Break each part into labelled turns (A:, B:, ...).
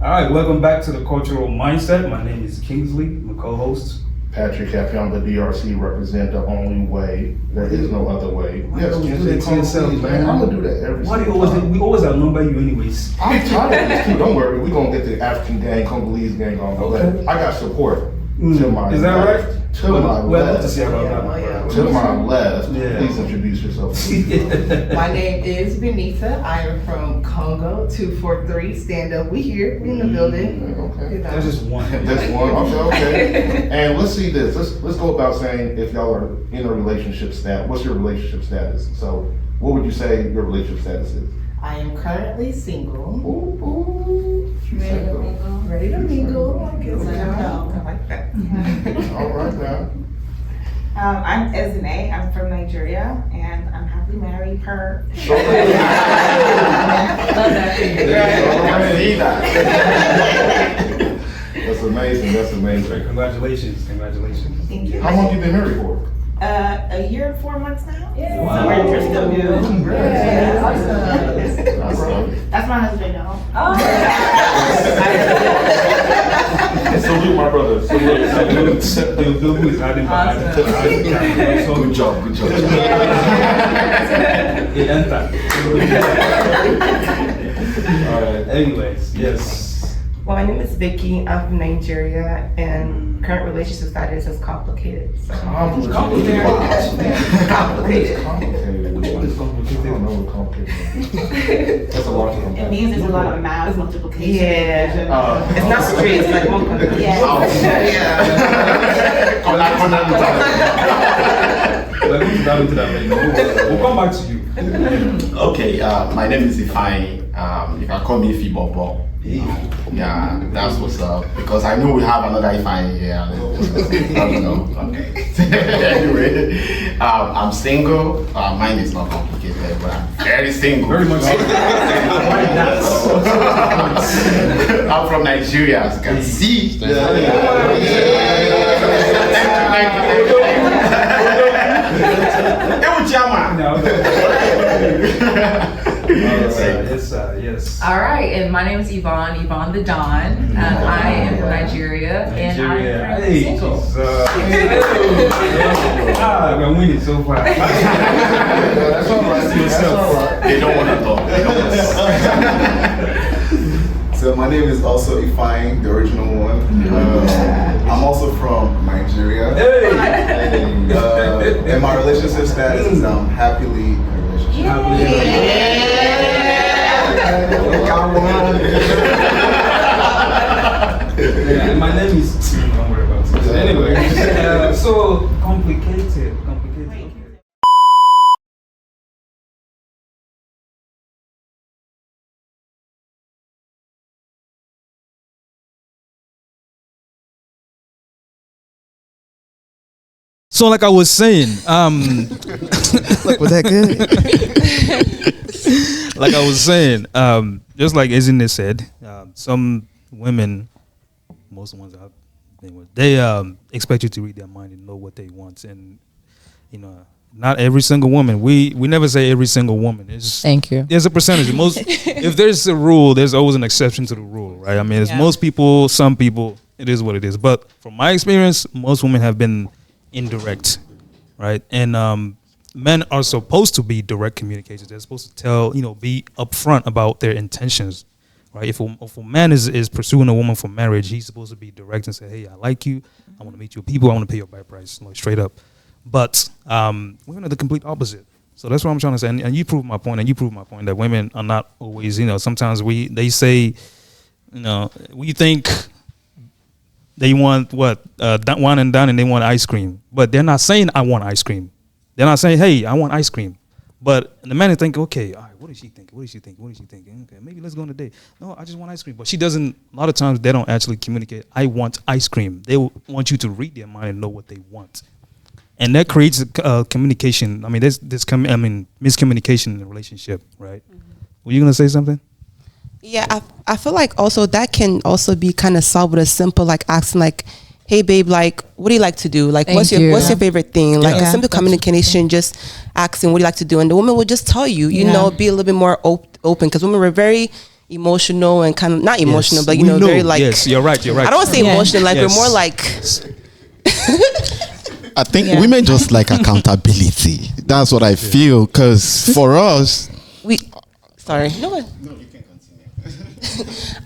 A: All right, welcome back to the Cultural Mindset. My name is Kingsley, my co-host.
B: Patrick Capion, the DRC, represent the only way. There is no other way.
A: Yes, do that to yourself, man.
B: I'm gonna do that every
A: Why do you
B: single
A: always?
B: time.
A: We always outnumber you, anyways.
B: I'm tired of this too. Don't worry, we're gonna get the African gang, Congolese gang on.
A: Okay.
B: I got support to my
A: Is that
B: left.
A: right?
B: To my
A: Well,
B: left.
A: to see about that.
B: To my left.
A: Yeah.
B: Please introduce yourself.
C: My name is Benita. I am from Congo, 243. Stand up. We here. We in the building.
B: Okay.
A: That's just one.
B: That's one. Okay. And let's see this. Let's go about saying if y'all are in a relationship status. What's your relationship status? So, what would you say your relationship status is?
C: I am currently single.
B: Ooh.
C: Ready to mingle. I guess I like that.
B: All right now.
D: I'm Ezine. I'm from Nigeria, and I'm happily married per.
B: That's amazing. That's amazing.
A: Congratulations.
D: Thank you.
B: How long have you been married for?
D: A year and 4 months now.
C: Yeah.
D: So we're still new.
C: Yeah.
B: Awesome.
D: That's my husband, y'all.
B: Salute my brother. Salute.
A: Who is hiding behind the
B: Good job. Good job.
A: He entered.
B: All right.
A: Anyways, yes.
E: Well, my name is Vicky. I'm from Nigeria, and current relationship status is complicated. So.
B: Complicated.
E: Complicated.
B: Complicated.
A: What is
B: I
A: complicated?
B: don't know what complicated is. That's a lot of
D: It
B: complicated.
D: means there's a lot of math multiplication.
E: Yeah.
D: division.
E: It's not straight. It's like one country.
D: Yes.
A: We'll dive into that later. We'll come back to you.
F: Okay, my name is Ifeanyi. You can call me Ifi Bobo. Yeah, that's what's up. Because I know we have another Ifeanyi here. I don't know. Okay. Anyway, I'm single. Mine is not complicated, but I'm very single.
A: Very much so.
F: I'm from Nigeria, as you can see.
A: Yes.
G: All right, and my name is Yvonne the Don, and I am from Nigeria, and I'm currently single.
A: We're winning so far.
B: That's all right. That's all right.
F: They don't want to talk. They don't want to talk.
H: So my name is also Ifeanyi, the original one. I'm also from Nigeria. And my relationship status is happily in a relationship.
A: Yeah, my name is. Don't worry about it. Anyway, so complicated. So, like I was saying,
I: Look, was that good?
A: like I was saying, just like Ezine said, some women, most ones I've been with, they expect you to read their mind and know what they want, and not every single woman. We never say every single woman.
I: Thank you.
A: There's a percentage. Most, if there's a rule, there's always an exception to the rule, right? I mean, it's most people, some people, it is what it is. But from my experience, most women have been indirect, right? And men are supposed to be direct communicators. They're supposed to tell, be upfront about their intentions, right? If a man is pursuing a woman for marriage, he's supposed to be direct and say, hey, I like you. I want to meet your people. I want to pay your buy price, straight up. But women are the complete opposite. So that's what I'm trying to say. And you prove my point, that women are not always, sometimes they say, we think they want wine and dine, and they want ice cream. But they're not saying, I want ice cream. They're not saying, hey, I want ice cream. But the man is thinking, okay, all right, what is she thinking? Okay, maybe let's go on a date. No, I just want ice cream. But she doesn't, a lot of times they don't actually communicate, I want ice cream. They want you to read their mind and know what they want. And that creates communication. I mean, there's miscommunication in the relationship, right? Were you going to say something?
I: Yeah, I feel like also that can also be kind of solved with a simple like asking like, hey babe, like what do you like to do? Like what's your favorite thing? Like a simple communication, just asking what do you like to do, and the woman will just tell you, you know, be a little bit more open, because women were very emotional and kind of not emotional, but very like.
A: Yes, you're right.
I: I don't want to say emotional. Like we're more like.
F: I think women just like accountability. That's what I feel. Because for us,
I: sorry. No, you can continue.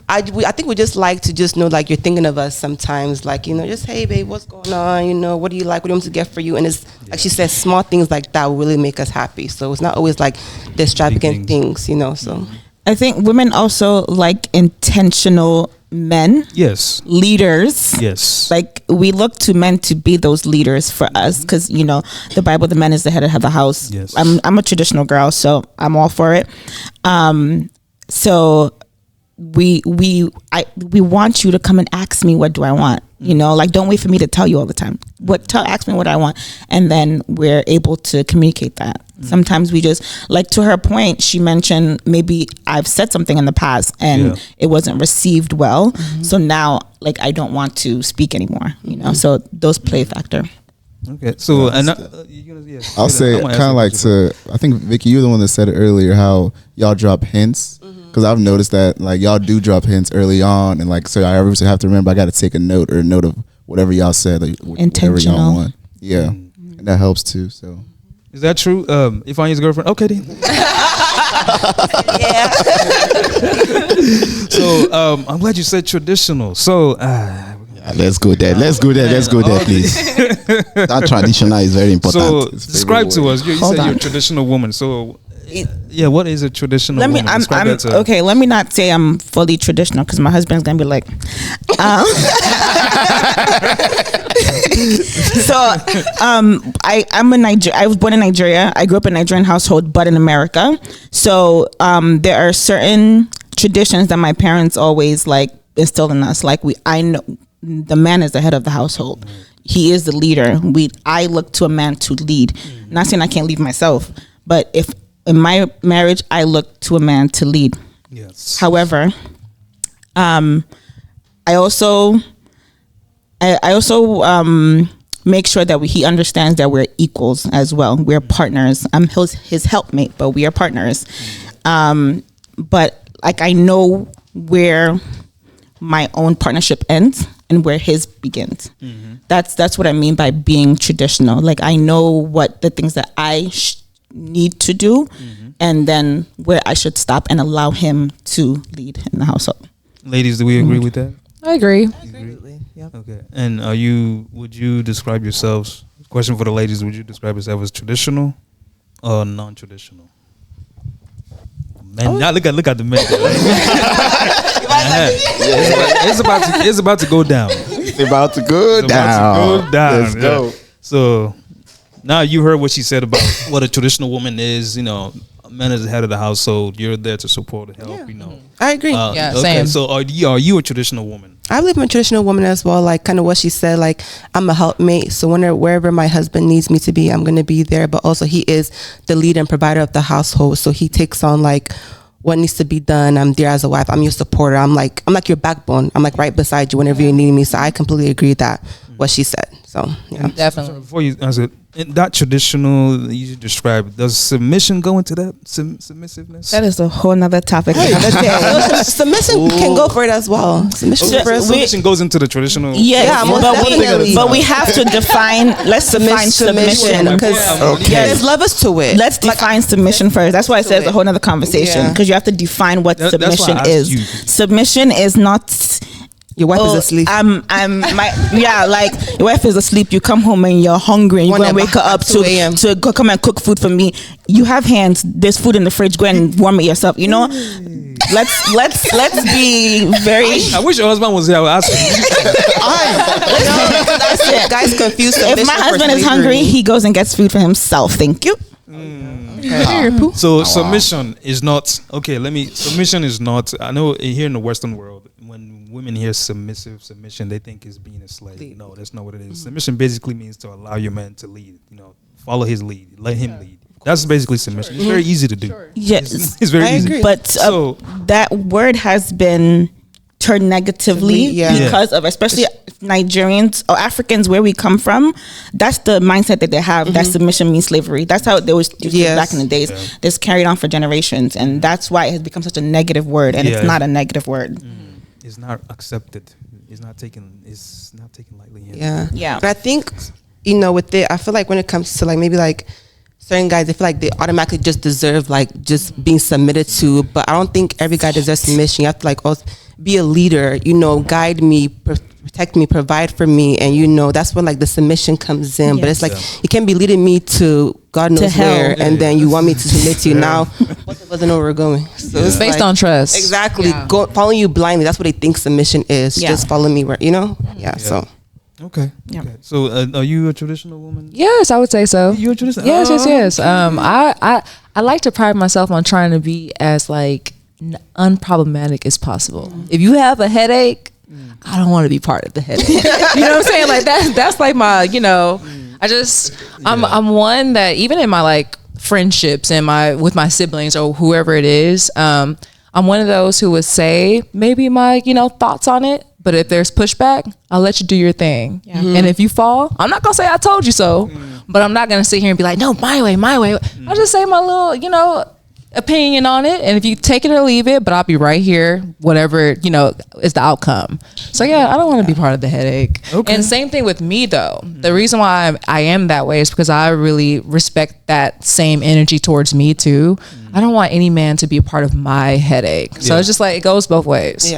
I: I think we just like to just know like you're thinking of us sometimes. Like just hey babe, what's going on? What do you like? What do you want to get for you? And it's like she says, small things like that will really make us happy. So it's not always like the extravagant things. So
J: I think women also like intentional men.
A: Yes.
J: Leaders.
A: Yes.
J: Like we look to men to be those leaders for us because the Bible, the man is the head of the house.
A: Yes.
J: I'm a traditional girl, so I'm all for it. So we want you to come and ask me what do I want. Like don't wait for me to tell you all the time. Ask me what I want, and then we're able to communicate that. Sometimes we just, like, to her point, she mentioned maybe I've said something in the past and it wasn't received well. So now, like, I don't want to speak anymore, so those play a factor.
A: Okay, so
H: I'll say kind of like I think Vicky, you're the one that said it earlier how y'all drop hints, because I've noticed that like y'all do drop hints early on, and like so I always have to remember I got to take a note of whatever y'all said, like, whatever y'all want. Yeah, and that helps too. So
A: is that true? If I use girlfriend, okay then.
I: Yeah.
A: So I'm glad you said traditional. So.
F: Let's go there, please. That traditional is very important.
A: So describe to us. You said you're a traditional woman. So what is a traditional woman?
J: Okay, let me not say I'm fully traditional because my husband's gonna be like. So I was born in Nigeria. I grew up in a Nigerian household, but in America. So there are certain traditions that my parents always like instilled in us. Like I know. The man is the head of the household. He is the leader. I look to a man to lead. Not saying I can't lead myself, but if in my marriage I look to a man to lead.
A: Yes.
J: However, I also make sure that he understands that we're equals as well. We're partners. I'm his helpmate, but we are partners. But like I know where my own partnership ends and where his begins. That's what I mean by being traditional. Like I know what the things that I need to do, and then where I should stop and allow him to lead in the household.
A: Ladies, do we agree with that?
G: I agree.
I: Absolutely. Yep.
A: Okay. And would you describe yourselves? Question for the ladies: would you describe yourself as traditional or non-traditional? Men, now look at the men. It's about to go down.
F: It's about to go down. Let's go.
A: So now you heard what she said about what a traditional woman is. A man is the head of the household. You're there to support and help.
I: I agree.
A: Same. So are you a traditional woman?
I: I believe I'm a traditional woman as well. Like kind of what she said. Like I'm a helpmate. So wherever my husband needs me to be, I'm going to be there. But also he is the leader and provider of the household. So he takes on like what needs to be done. I'm there as a wife. I'm your supporter. I'm like your backbone. I'm like right beside you whenever you need me. So I completely agree with that what she said. So yeah,
G: definitely.
A: So before you answer, in that traditional you described, does submission go into that submissiveness?
J: That is a whole nother topic.
I: Submission can go for it as well.
A: Submission goes into the traditional.
J: But we have to define. Let's define submission because
I: there's levels to it.
J: Let's define submission first. That's why I said it's a whole nother conversation because you have to define what submission is. Submission is not.
I: Your wife is asleep.
J: Like your wife is asleep. You come home and you're hungry and you're gonna wake her up to go come and cook food for me. You have hands. There's food in the fridge. Go and warm it yourself. Let's be very.
A: I wish your husband was here. I would ask him.
I: That's it. Guys confused.
J: If my husband is hungry, he goes and gets food for himself. Thank you.
A: So submission is not okay. Submission is not. I know here in the Western world, when women hear submission, they think it's being a slave. No, that's not what it is. Submission basically means to allow your man to lead. Follow his lead. Let him lead. That's basically submission. It's very easy to do.
J: Yes,
A: it's very easy.
J: But that word has been turn negatively because of, especially Nigerians or Africans where we come from. That's the mindset that they have. That submission means slavery. That's how they was back in the days. It's carried on for generations, and that's why it has become such a negative word. And it's not a negative word.
A: It's not accepted. It's not taken lightly.
I: Yeah. But I think, you know, with it, I feel like when it comes to like maybe like certain guys, they feel like they automatically just deserve like just being submitted to. But I don't think every guy deserves submission. You have to like also be a leader, you know, guide me, protect me, provide for me, and you know that's when like the submission comes in. But it's like you can't be leading me to God knows where, and then you want me to submit to you. Now both of us don't know where we're going. So it's
G: based
I: like,
G: on trust.
I: Exactly. Following you blindly. That's what they think submission is. Just follow me where, you know. So.
A: Okay. So, are you a traditional woman?
G: Yes, I would say so.
A: You a traditional?
G: Yes. I like to pride myself on trying to be as like unproblematic as possible. If you have a headache, I don't want to be part of the headache. You know what I'm saying? Like that's like my, you know, I'm one that even in my like friendships and with my siblings or whoever it is, I'm one of those who would say maybe my, you know, thoughts on it. But if there's pushback, I'll let you do your thing. And if you fall, I'm not gonna say I told you so, but I'm not gonna sit here and be like, no, my way. I'll just say my little, you know, opinion on it. And if you take it or leave it, but I'll be right here, whatever, you know, is the outcome. So yeah, I don't want to be part of the headache. And same thing with me though. The reason why I am that way is because I really respect that same energy towards me too. I don't want any man to be a part of my headache. So it's just like, it goes both ways.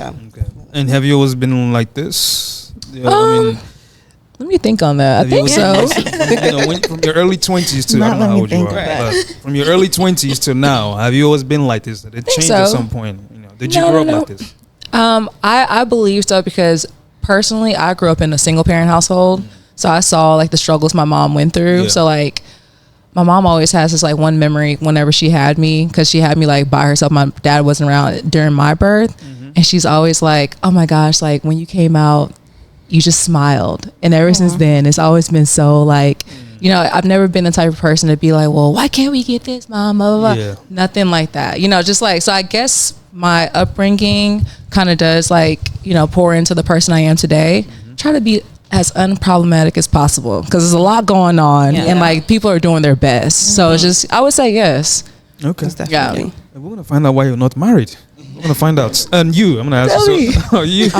A: And have you always been like this?
G: Let me think on that. I think so.
A: You know, from your early 20s to, I don't know how old you are, but from your early 20s to now, have you always been like this? Did it change at some point? You know, did you grow up like this?
G: I believe so because personally, I grew up in a single parent household. So I saw like the struggles my mom went through. So like, my mom always has this like one memory whenever she had me, because she had me like by herself. My dad wasn't around during my birth. And she's always like, oh my gosh, like when you came out, you just smiled. And ever since then, it's always been so like, you know, I've never been the type of person to be like, well, why can't we get this, mom? Blah, blah, blah. Nothing like that. You know, just like, so I guess my upbringing kind of does like, you know, pour into the person I am today. Try to be as unproblematic as possible because there's a lot going on and like people are doing their best. So it's just, I would say yes.
A: Okay.
G: Yeah.
A: We're going to find out why you're not married. I'm gonna find out. And you, I'm gonna ask you. So, you.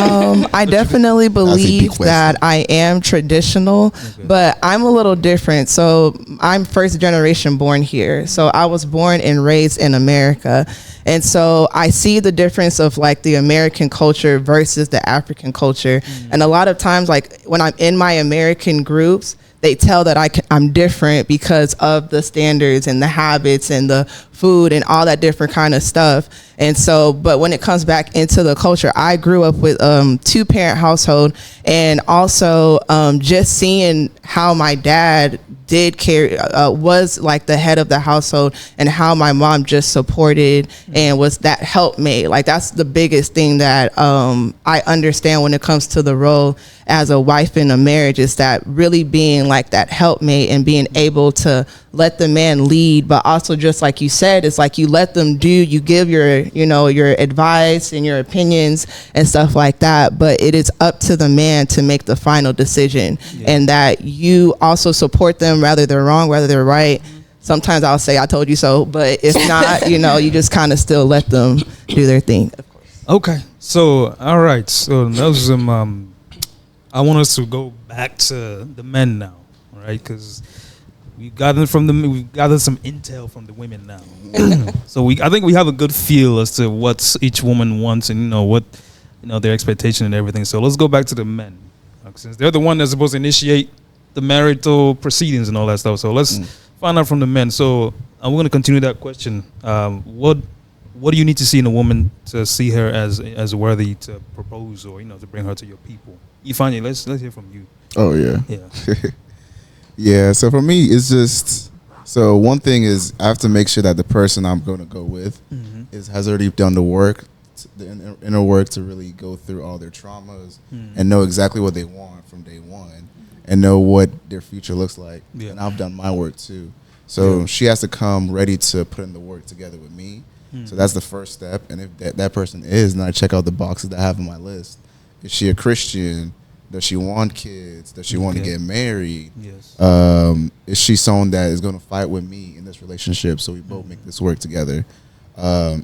C: I definitely believe that I am traditional, but I'm a little different. So I'm first generation born here. So I was born and raised in America. And so I see the difference of like the American culture versus the African culture. And a lot of times, like when I'm in my American groups, they tell that I'm different because of the standards and the habits and the food and all that different kind of stuff. And so, but when it comes back into the culture, I grew up with 2-parent household, and also just seeing how my dad did carry was like the head of the household, and how my mom just supported and was that helpmate. Like that's the biggest thing that I understand when it comes to the role as a wife in a marriage, is that really being like that helpmate and being able to let the man lead, but also just like you said, it's like you let them do, you give your, you know, your advice and your opinions and stuff like that, but it is up to the man to make the final decision, and that you also support them, whether they're wrong, whether they're right. Sometimes I'll say I told you so, but if not, you know, you just kind of still let them do their thing. Of course.
A: Okay, so all right, so that was I want us to go back to the men now, right? Because we gathered some intel from the women now. So I think we have a good feel as to what each woman wants, and you know what, you know, their expectation and everything. So let's go back to the men, since they're the one that's supposed to initiate the marital proceedings and all that stuff. So let's find out from the men. So I'm going to continue that question. What do you need to see in a woman to see her as worthy to propose, or you know, to bring her to your people? Ifeanyi, let's hear from you.
H: Oh yeah. Yeah. So for me, it's just, so one thing is I have to make sure that the person I'm going to go with has already done the work, the inner work, to really go through all their traumas and know exactly what they want from day one, and know what their future looks like. And I've done my work too. So she has to come ready to put in the work together with me. So that's the first step. And if that person is, then I check out the boxes that I have on my list. Is she a Christian? Does she want kids? Does she want to get married?
A: Yes.
H: Is she someone that is going to fight with me in this relationship so we both make this work together?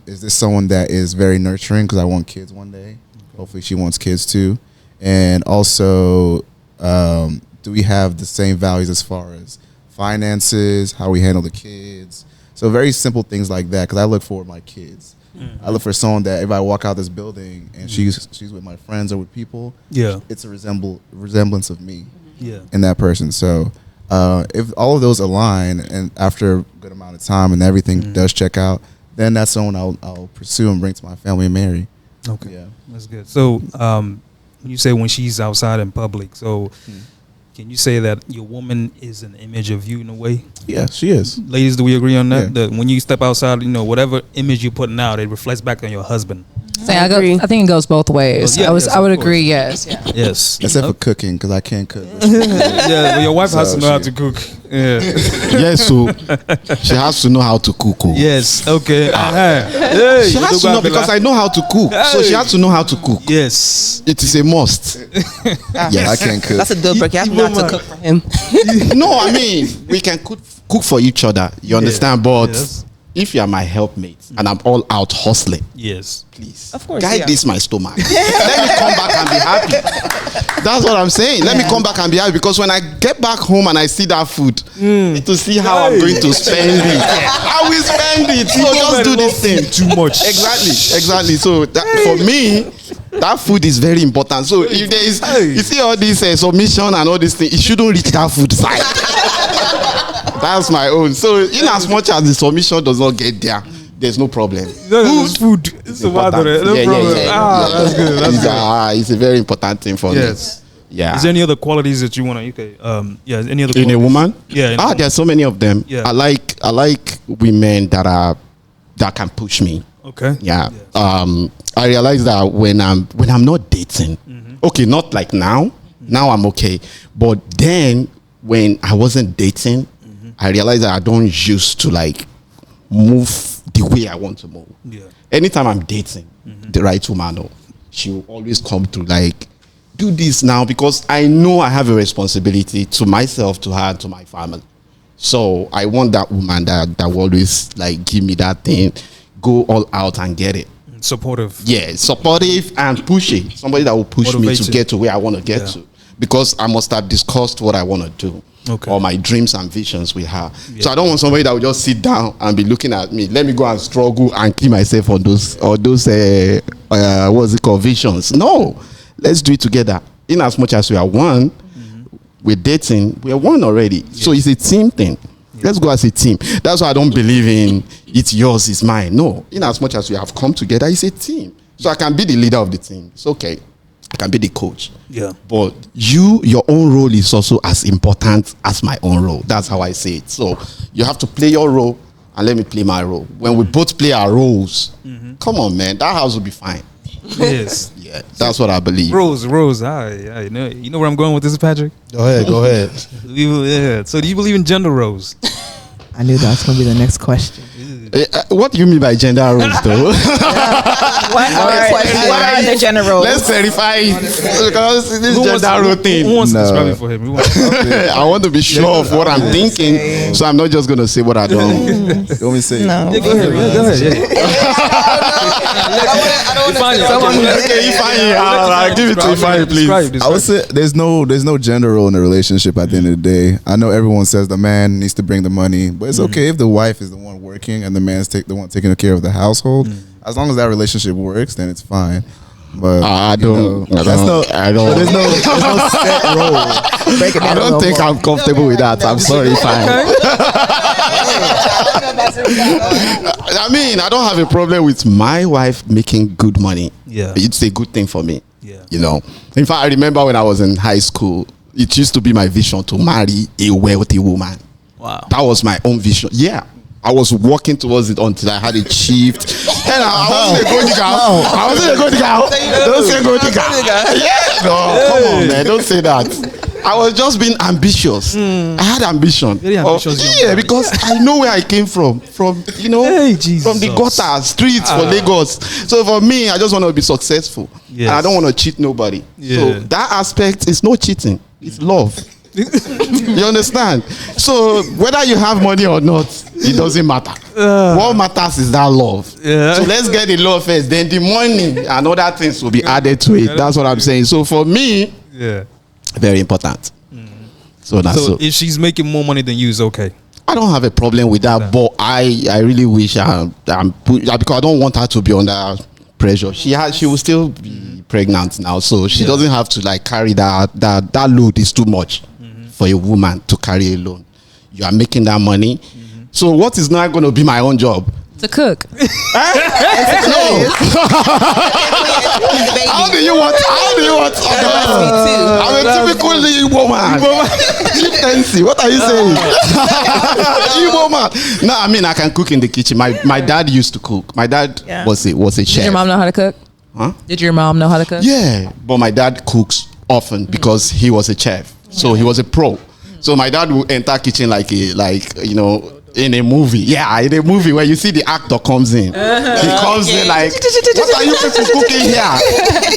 H: Is this someone that is very nurturing because I want kids one day? Hopefully she wants kids too. And also, do we have the same values as far as finances, how we handle the kids? So very simple things like that, because I look for my kids. I look for someone that if I walk out this building and she's with my friends or with people, it's a resemblance of me in that person. So if all of those align and after a good amount of time and everything does check out, then that's someone I'll pursue and bring to my family and marry.
A: Okay, that's good. So you say when she's outside in public, so can you say that your woman is an image of you in a way?
H: Yeah, she is.
A: Ladies, do we agree on that?
H: Yeah.
A: That when you step outside, whatever image you're putting out, it reflects back on your husband.
G: I think it goes both ways.
A: Yeah,
G: I would agree. Yes. Yeah.
A: Yes.
H: Except for cooking, because I can't cook.
A: Well, your wife has to know how to cook. Yeah.
F: Yes, so she has to know how to cook.
A: Yes. Okay.
F: She has to know because I know how to cook. So she has to know how to cook.
A: Yes.
F: It is a must.
H: Yes, I can't cook.
I: That's a deal breaker. You have to know how to cook for him.
F: No, I mean, we can cook for each other. You understand? But if you are my helpmate and I'm all out hustling, please,
I: of course,
F: guide this my stomach. Let me come back and be happy. That's what I'm saying. Let me come back and be happy, because when I get back home and I see that food, to see how I'm going to spend it, I will spend it. So just do this thing.
A: Too much.
F: Exactly. So for me, that food is very important. So if there is, you see all this submission and all these things, it shouldn't reach that food side. That's my own. So in as much as the submission does not get there, there's no problem.
A: Food. It's important. No problem. That's good.
F: It's a very important thing for me. Yeah.
A: Is there any other qualities that you want to? Okay. Any other qualities?
F: In a woman?
A: Yeah.
F: There's so many of them. Yeah. I like women that can push me.
A: Okay.
F: Yeah. I realize that when I'm not dating, okay, not like now. Now I'm okay, but then when I wasn't dating, I realized that I don't used to like move the way I want to move. Yeah. Anytime I'm dating the right woman, she will always come to like do this now, because I know I have a responsibility to myself, to her, to my family. So I want that woman that will always like give me that thing, go all out and get it.
A: Supportive.
F: Yeah, supportive and pushy. Somebody that will push me to get to where I want to get to. Because I must have discussed what I want to do. Or my dreams and visions with her. So I don't want somebody that will just sit down and be looking at me. Let me go and struggle and kill myself on those what's it called, visions. No, let's do it together. In as much as we are one, we're dating, we are one already. So it's a team thing. Let's go as a team. That's why I don't believe in it's yours, it's mine. No, in as much as we have come together, it's a team. So I can be the leader of the team. It's okay. I can be the coach. Yeah. But your own role is also as important as my own role. That's how I say it. So you have to play your role and let me play my role. When we both play our roles, come on, man, that house will be fine.
A: Yes.
F: Yeah, that's what I believe.
A: Rose. You know where I'm going with this, Patrick?
F: Go ahead.
A: Yeah. So do you believe in gender roles?
C: I knew that was going to be the next question.
F: What do you mean by gender roles, though?
J: What are the gender roles?
F: Let's verify it, because this gender role thing.
A: Who wants to describe it for him?
F: I want to be sure of what I'm thinking, so I'm not just going to say what I don't.
H: You want me to say?
J: No.
A: Yeah, go ahead.
F: Ifeanyi, give it to Ifeanyi, please.
H: I would say there's no gender role in a relationship at the end of the day. I know everyone says the man needs to bring the money, but it's okay if the wife is the one working and the man's the one taking care of the household. As long as that relationship works, then it's fine. But
F: I don't. There's no set
C: role.
F: I don't think I'm comfortable with that. I'm sorry, fine. I mean, I don't have a problem with my wife making good money. Yeah, it's a good thing for me. Yeah, In fact, I remember when I was in high school, it used to be my vision to marry a wealthy woman. Wow, that was my own vision. Yeah. I was working towards it until I had achieved. And I wasn't a good girl. Don't say good girl. Yeah, no, come on, man. Don't say that. I was just being ambitious. I had ambition.
A: Very ambitious.
F: Yeah, because I know where I came from. From from the gutter streets for Lagos. So for me, I just want to be successful. Yes. And I don't want to cheat nobody. Yeah. So that aspect is not cheating. It's love. You understand? So whether you have money or not, it doesn't matter. What matters is that love. Yeah. So let's get the love first. Then the money and other things will be added to it. That's what I'm saying. So for me, very important. So that's so.
A: If she's making more money than you, it's okay.
F: I don't have a problem with that, but I really wish because I don't want her to be under pressure. She will still be pregnant now, so she doesn't have to like carry that load is too much for a woman to carry alone. You are making that money. So what is not going to be my own job?
G: To cook.
F: No. How do you want? I'm a typical woman. What are you saying? Woman. No, I mean I can cook in the kitchen. My dad used to cook. My dad was a chef.
G: Did your mom know how to cook?
F: Huh?
G: Did your mom know how to cook?
F: Yeah, but my dad cooks often because he was a chef. So he was a pro. So my dad would enter kitchen like in a movie. Yeah, in a movie where you see the actor comes in. He comes in like, what are you people cooking here?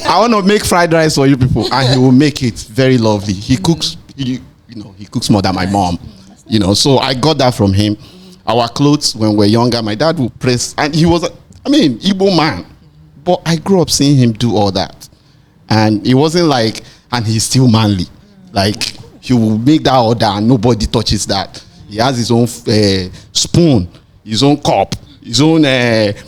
F: I want to make fried rice for you people. And he will make it very lovely. He cooks, he cooks more than my mom. So I got that from him. Our clothes when we were younger, my dad would press, and he was, Igbo man. But I grew up seeing him do all that. And it wasn't like, and he's still manly. Like, he will make that order and nobody touches that. He has his own spoon, his own cup, his own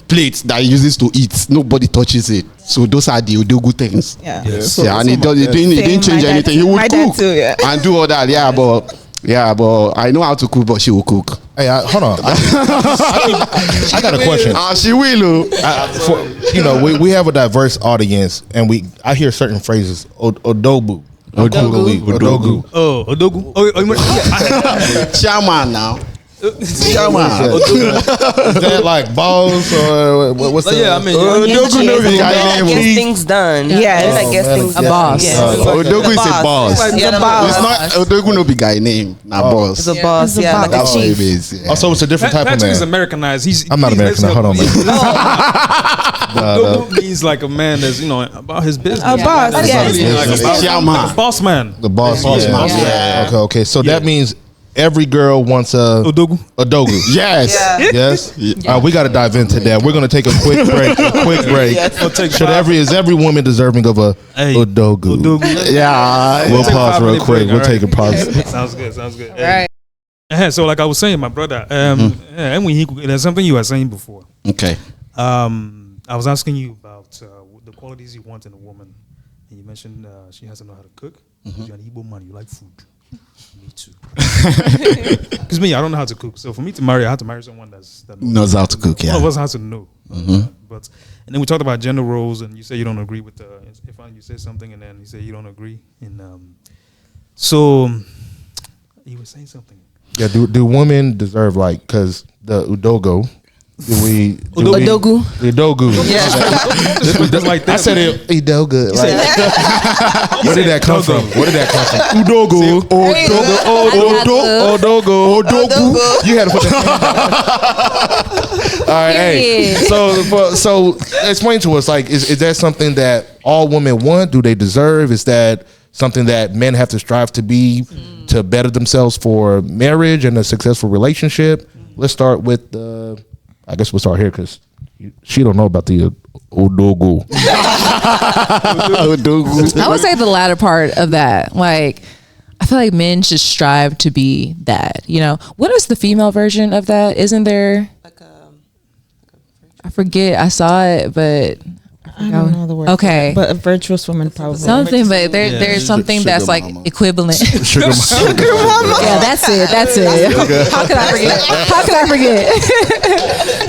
F: plate that he uses to eat. Nobody touches it. So those are the Odogu things.
J: Yeah.
F: And he didn't change anything. He would cook too, and do all that. Yeah, but I know how to cook, but she will cook.
K: Hey, hold on. I got a question.
F: She will.
K: We have a diverse audience, and I hear certain phrases. Odogu.
A: Odogu. Oh, Odogu.
F: Chairman now.
K: Chairman. Is that like boss or what's that?
E: Yeah,
F: Odogu no be guy name.
E: Gets things done. Yeah, it's like things
G: a boss.
F: Odogu is a boss. It's not Odogu no be guy name. Nah, boss.
E: It's a boss. Yeah, like a
F: that's what it
E: chief.
F: is. Yeah.
K: Also, it's a different type of
A: Patrick
K: man.
A: is Americanized.
K: I'm not American. Hold on, man.
A: Odogu means like a man that's about his business.
E: A boss.
F: Chairman.
A: Boss man.
K: The boss man.
F: Yeah.
K: Okay. So that means every girl wants a
A: Odogu.
F: Yes.
K: Yeah. We got to dive into that. We're going to take a quick break. Is every woman deserving of a Odogu?
F: Yeah.
K: We'll pause real quick. We'll take a pause.
A: Sounds good. All right. So like I was saying, my brother, and there's something you were saying before.
F: Okay.
A: I was asking you about the qualities you want in a woman. And you mentioned she has to know how to cook. You're an Igbo man. You like food. Me too. Because I don't know how to cook. So for me to marry, I have to marry someone that
F: knows how to cook. Yeah.
A: All of us has to know. And then we talked about gender roles, and you say you don't agree with if you say something, and then you say you don't agree. And so you were saying something.
K: Yeah. Do women deserve because the Udogo?
G: Odogu.
A: Yeah.
K: I said it. Udogu. Where did that come from? Udogu. Odogu. You had to put that. All right. Hey. So explain to us. Is that something that all women want? Do they deserve? Is that something that men have to strive to be to better themselves for marriage and a successful relationship? Let's start with I guess we'll start here because she don't know about the Odogu.
G: I would say the latter part of that. I feel like men should strive to be that. What is the female version of that? Isn't there? I forget. I saw it, but
J: I don't know the word.
G: Okay,
J: but a virtuous woman probably
G: something. But there's something that's
H: mama.
G: Equivalent.
K: Sugar mama.
G: Yeah, that's it. How could I forget?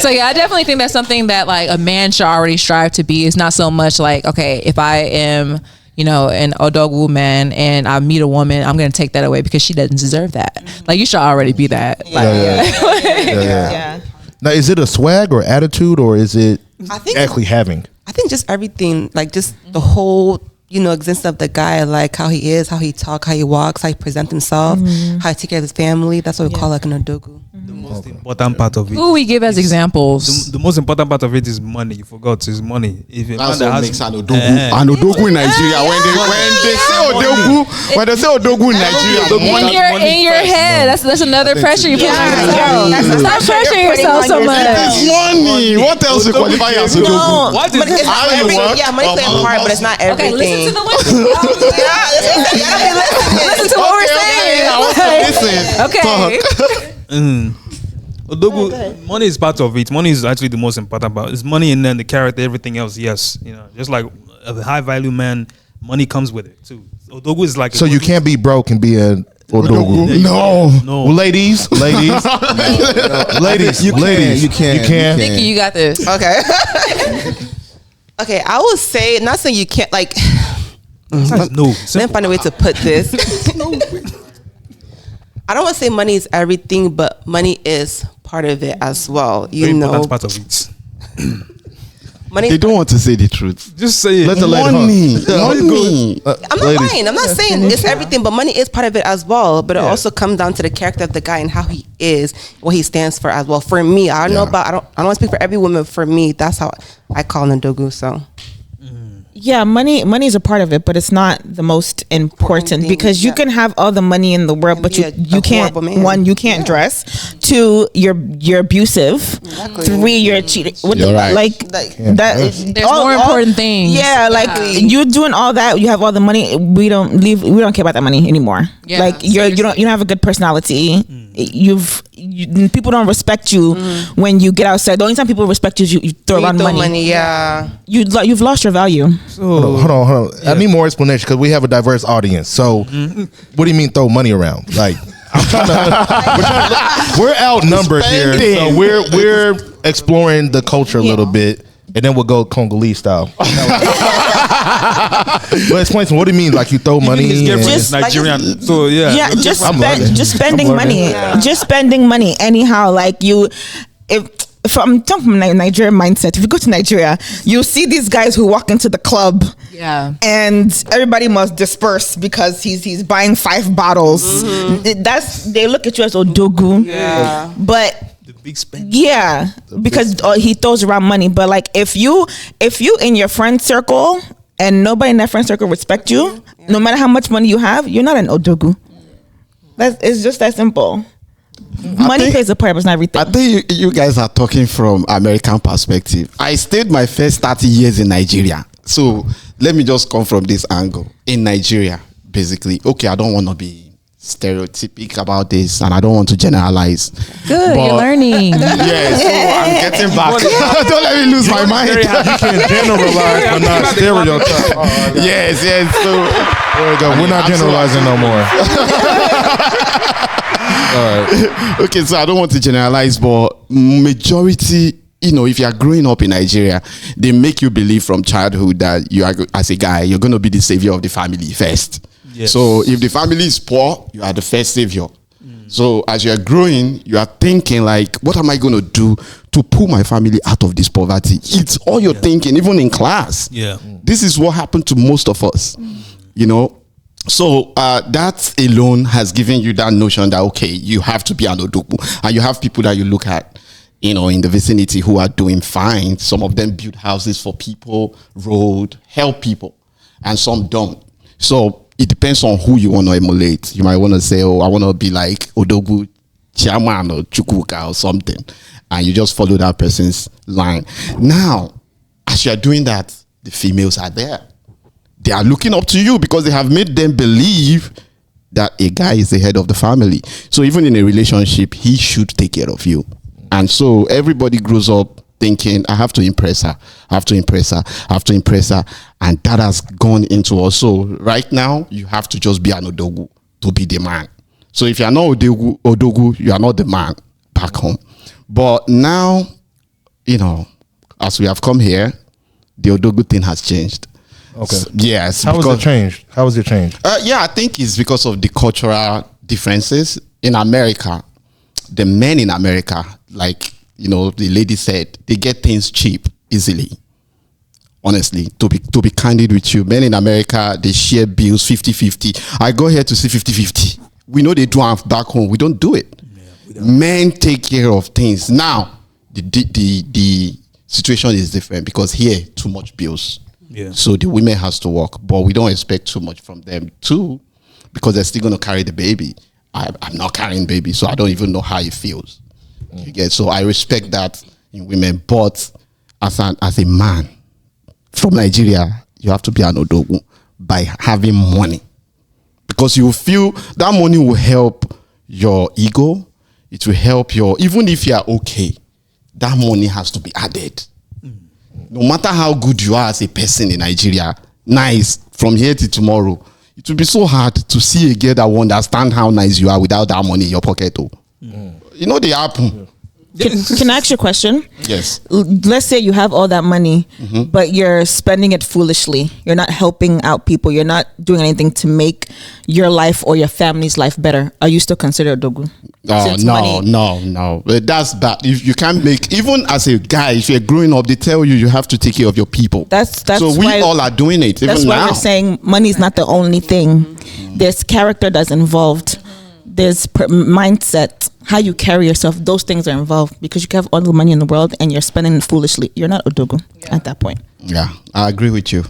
G: So I definitely think that's something that a man should already strive to be. It's not so much if I am an Odogu man and I meet a woman, I'm going to take that away because she doesn't deserve that. You should already be that.
J: Yeah.
K: Now, is it a swag or attitude, or is it actually having?
I: I think just everything, just the whole existence of the guy, like how he is, how he talk, how he walks, how he present himself, how he take care of his family. That's what we call like an odogu.
A: The most important part of it.
G: Who we give as examples?
A: The most important part of it is money. You forgot, is money. If
L: that's what makes an odogu. An odogu in Nigeria. When they say odogu in Nigeria,
G: in your head. That's another pressure you put on yourself. Stop pressuring yourself so much.
L: It's money. What else you qualify as odogu?
A: What is it?
I: Money plays a part, but it's not everything.
G: Okay, listen to the women. Listen to what we're saying.
L: I want to listen.
G: Okay.
A: Odogu, money is part of it. Money is actually the most important part. It's money and then the character, everything else. Yes, just like a high value man, money comes with it too. Odogu is like.
K: So you can't be broke and be a odogu.
L: No.
K: Well, ladies,
H: You can.
G: Vicky, you got this.
I: Okay. Okay, I would say, not saying you can't, like,
A: no.
I: let me find a way to put this. I don't want to say money is everything, but money is part of it as well.
A: Very important part of it.
I: Money.
L: They don't want to say the truth.
A: Just say it.
L: Let the money.
I: I'm not lying. I'm not saying it's everything, but money is part of it as well. But it also comes down to the character of the guy and how he is, what he stands for as well. For me, I don't know about. I don't want to speak for every woman. For me, that's how I call an odogu. So.
J: Yeah, money is a part of it, but it's not the most important because you can have all the money in the world, but you can't. One, you can't dress. Two, you're abusive. Exactly. Three, you're cheating.
L: You're right.
J: Like that.
G: There's more important things.
J: Yeah, like you doing all that. You have all the money. We don't care about that money anymore. Yeah, like you don't have a good personality. People don't respect you when you get outside. The only time people respect you is you throw around money.
I: Yeah,
J: you've lost your value.
K: So, hold on. Yeah. I need more explanation because we have a diverse audience. So, what do you mean throw money around? Like, we're outnumbered here, so we're exploring the culture a little bit, and then we'll go Congolese style. But explain to me, what do you mean? Like you throw money?
A: Just Nigerian. So
J: just spending money. Yeah. Just spending money anyhow. Like if I'm talking from Nigerian mindset, if you go to Nigeria, you see these guys who walk into the club, and everybody must disperse because he's buying 5 bottles. They look at you as odogu, but
A: the big spend.
J: Because he throws around money. But like if you in your friend circle and nobody in that friend circle respect you, no matter how much money you have, you're not an odogu. It's just that simple. Money plays a part, but it's not everything.
L: I think you guys are talking from American perspective. I stayed my first 30 years in Nigeria. So let me just come from this angle. In Nigeria, basically, okay, I don't want to be stereotypic about this and I don't want to generalize.
G: Good, you're learning.
L: Yes, so I'm getting back. Don't let me lose my mind.
K: You can generalize but not stereotype.
L: Yes. So
K: there we go. We're not generalizing no more.
L: All right. Okay, so I don't want to generalize, but majority, if you are growing up in Nigeria, they make you believe from childhood that you are, as a guy, you're going to be the savior of the family first. Yes. So if the family is poor, you are the first savior. So as you are growing, you are thinking like, what am I going to do to pull my family out of this poverty? It's all you're thinking, even in class.
A: Yeah.
L: This is what happened to most of us, So that alone has given you that notion that, okay, you have to be an odogu. And you have people that you look at, in the vicinity who are doing fine. Some of them build houses for people, road, help people, and some don't. So it depends on who you want to emulate. You might want to say, I want to be like odogu chairman or chukwuka or something. And you just follow that person's line. Now, as you're doing that, the females are there. They are looking up to you because they have made them believe that a guy is the head of the family. So even in a relationship, he should take care of you. And so everybody grows up thinking, I have to impress her. I have to impress her. I have to impress her. And that has gone into us. So right now, you have to just be an odogu to be the man. So if you are not odogu, you are not the man back home. But now, as we have come here, the odogu thing has changed.
K: Okay.
L: So, yes.
K: How was it changed?
L: I think it's because of the cultural differences. In America, the men in America, like, the lady said, they get things cheap easily. Honestly, to be candid with you, men in America, they share bills 50-50. I go here to see 50-50. We know they do have back home. We don't do it. Men take care of things. Now, the situation is different because here, too much bills.
A: Yeah.
L: So the women has to work, but we don't expect too much from them too, because they're still going to carry the baby. I'm not carrying baby, so I don't even know how it feels. You get? So I respect that in women, but as a man from Nigeria, you have to be an odogu by having money, because you feel that money will help your ego. It will help even if you are okay, that money has to be added. No matter how good you are as a person in Nigeria, nice from here to tomorrow, it will be so hard to see a girl that will understand how nice you are without that money in your pocket. You know, they happen.
J: Can I ask you a question?
L: Yes.
J: Let's say you have all that money, but you're spending it foolishly. You're not helping out people. You're not doing anything to make your life or your family's life better. Are you still considered odogu?
L: No. That's bad. If you can't make, even as a guy, if you're growing up, they tell you have to take care of your people.
J: That's
L: so we all are doing it.
J: That's
L: even
J: why
L: now.
J: we're saying money is not the only thing. There's character that's involved. There's mindset, how you carry yourself. Those things are involved, because you can have all the money in the world and you're spending it foolishly. You're not odogu at that point.
L: Yeah, I agree with you.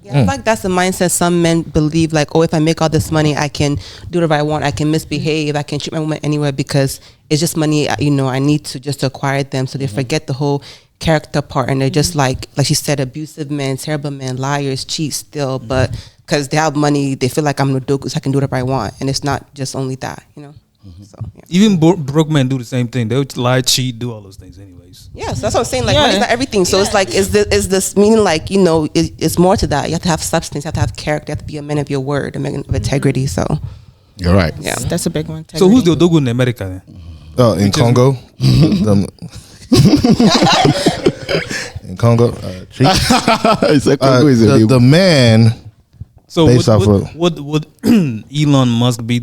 I: Yeah, I feel like that's the mindset some men believe, like, oh, if I make all this money, I can do whatever I want. I can misbehave. I can treat my woman anywhere because it's just money, I need to just acquire them. So they forget the whole character part, and they're just like she said, abusive men, terrible men, liars, cheat still. But because they have money, they feel like I'm an odogu, so I can do whatever I want. And it's not just only that, So, yeah.
A: Even broke men do the same thing. They would lie, cheat, do all those things anyways.
I: Yes, that's what I'm saying. Like, money's not everything. So it's like, is this meaning, like, it's more to that. You have to have substance. You have to have character. You have to be a man of your word, a man of integrity. So
L: you're right.
I: Yeah,
J: that's a big one.
A: So who's the odogu in America then?
K: In Congo. In Congo. The man.
A: So
K: would
A: would Elon Musk be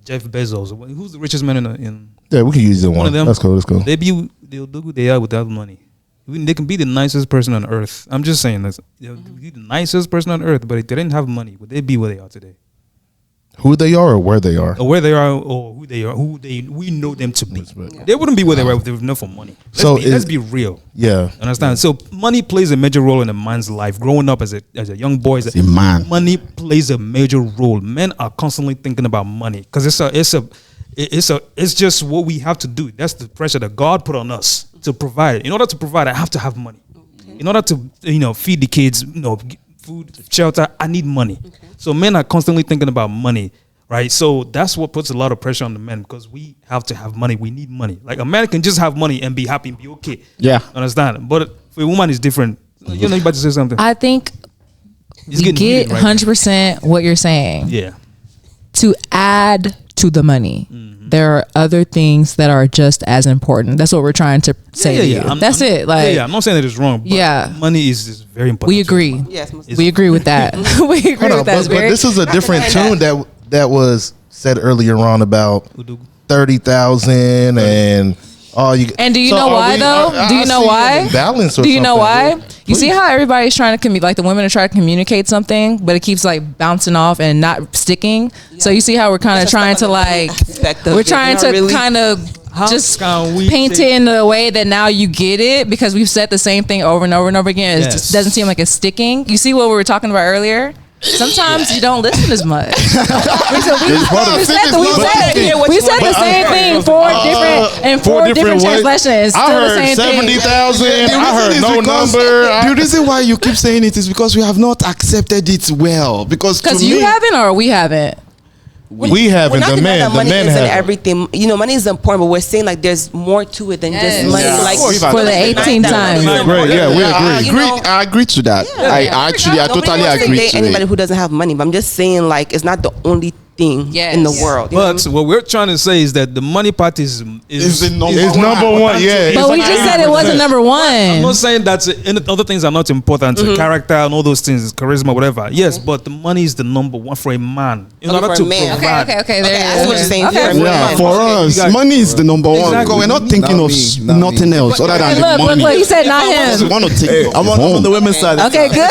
A: Jeff Bezos? Who's the richest man in?
K: Yeah, we can use
A: one of them.
K: That's cool.
A: They'll do who they are without money. They can be the nicest person on earth. I'm just saying this. They'll be the nicest person on earth, but if they didn't have money, would they be where they are today?
K: Who they are or where they are?
A: Or where they are or who they are, we know them to be. They wouldn't be where they were if there was enough for money. Let's be real.
K: Yeah.
A: Understand? So money plays a major role in a man's life. Growing up as a young boy,
L: as a man,
A: money plays a major role. Men are constantly thinking about money because it's just what we have to do. That's the pressure that God put on us to provide. In order to provide, I have to have money. In order to feed the kids, food, shelter, I need money. So men are constantly thinking about money, right? So that's what puts a lot of pressure on the men, because we have to have money. We need money. Like, a man can just have money and be happy and be okay.
L: Yeah.
A: Understand? But for a woman, it's different. You're about to say something.
G: I think you get 100% what you're saying.
A: Yeah.
G: To add to the money, there are other things that are just as important. That's what we're trying to say to you. I'm not saying
A: that it's wrong, but money is very important.
G: We agree.
I: Yes,
G: we agree with that. We agree with that.
K: But this is a different tune that was said earlier on about 30,000 and all you.
G: And do you know why though? Do you know why?
K: Balance.
G: Do you know why? You see how everybody's trying to like the women are trying to communicate something, but it keeps like bouncing off and not sticking. Yeah. So you see how we're kind of trying to we're trying to kind of just paint it in a way that now you get it, because we've said the same thing over and over and over again. It just doesn't seem like it's sticking. You see what we were talking about earlier? Sometimes you don't listen as much. we said the same thing four different translations.
K: I heard 70,000. I heard no number.
L: The reason why you keep saying it is because we have not accepted it well. Because
G: you haven't or we haven't.
K: We haven't. The men
I: isn't everything. Money is important, but we're saying like there's more to it than just money.
G: Yeah.
I: Like
G: for the 18 times.
K: Great. Yeah, we agree.
L: I agree to that.
I: Yeah.
L: I totally agree to
I: anybody who doesn't have money, but I'm just saying, like, it's not the only thing in the world.
A: But what we're trying to say is that the money part is
K: number one. Yeah,
G: but we just said it wasn't number one.
A: I'm not saying that other things are not important. Character and all those things, charisma, whatever. Yes, but the money is the number one for a man. In order to provide.
G: Okay.
I: That's what you're saying.
L: Yeah, for us, money is the number one. Because we're not thinking of nothing else other than the money.
G: Look, he said not him.
L: Want to take
H: I'm on the women's side.
G: Okay, good.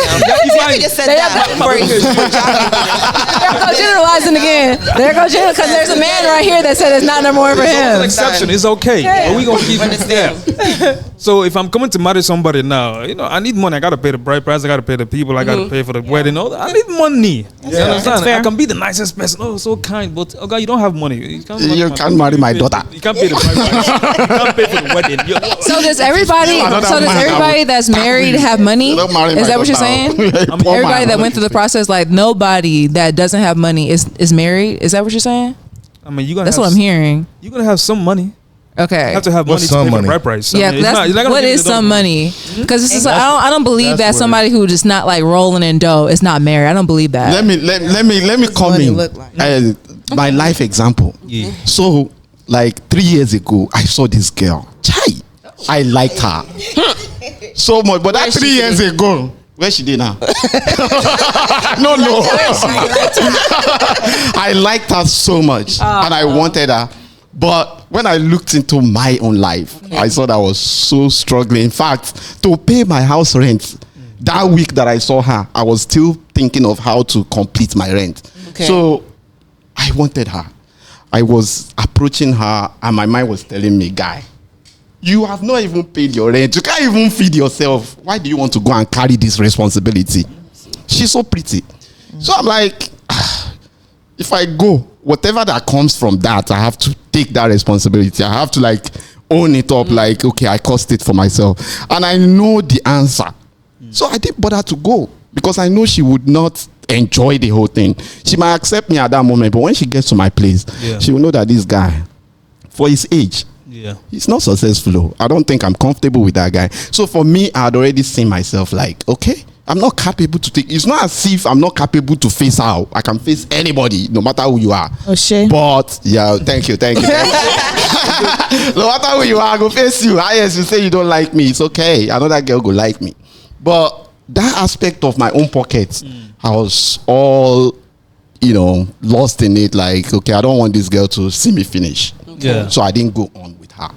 I: You just said that.
G: There goes generalizing again. There goes general because there's a man right here that said it's not number one for
A: It's
G: him.
A: an exception. It's okay. But we gonna keep it there. So if I'm coming to marry somebody now, I need money. I gotta pay the bride price. I gotta pay the people. I gotta pay for the wedding. I need money. You understand? I can be the nicest person. Oh, so kind. But God, you don't have money. You
L: can't marry my daughter.
A: You can't pay the bride price. You can't pay for the wedding.
G: So does everybody that's married have money? Is that what you're saying? Everybody that went through the process, like nobody that doesn't have money is married. Is that what you're saying?
A: I mean,
G: that's what I'm hearing.
A: You're gonna have some money.
G: Okay.
A: You have to have money to pay for the bride price.
G: Yeah, what is some money? Because it's just I don't believe that somebody who just not like rolling in dough is not married. I don't believe that.
L: Let me come in. My life example.
A: Yeah.
L: So like 3 years ago, I saw this girl. Chai, I liked her so much. But that 3 years ago, where she did now? No. I liked her so much, and I wanted her. But when I looked into my own life, I saw that I was so struggling. In fact, to pay my house rent, that week that I saw her, I was still thinking of how to complete my rent.
I: Okay.
L: So I wanted her. I was approaching her, and my mind was telling me, guy, you have not even paid your rent. You can't even feed yourself. Why do you want to go and carry this responsibility? She's so pretty. So I'm like, if I go, whatever that comes from that, I have to take that responsibility. I have to like own it up, like, okay, I cost it for myself. And I know the answer. So I didn't bother to go because I know she would not enjoy the whole thing. She might accept me at that moment, but when she gets to my place, she will know that this guy, for his age, he's not successful. I don't think I'm comfortable with that guy. So for me, I had already seen myself like, okay, I'm not capable to take. It's not as if I'm not capable to face out. I can face anybody, no matter who you are.
J: Oh shit!
L: But yeah, thank you. No matter who you are, I go face you. Yes, you say you don't like me. It's okay. I know that girl go like me. But that aspect of my own pocket, I was all, lost in it. Like, okay, I don't want this girl to see me finish.
A: Yeah.
L: So I didn't go on with her,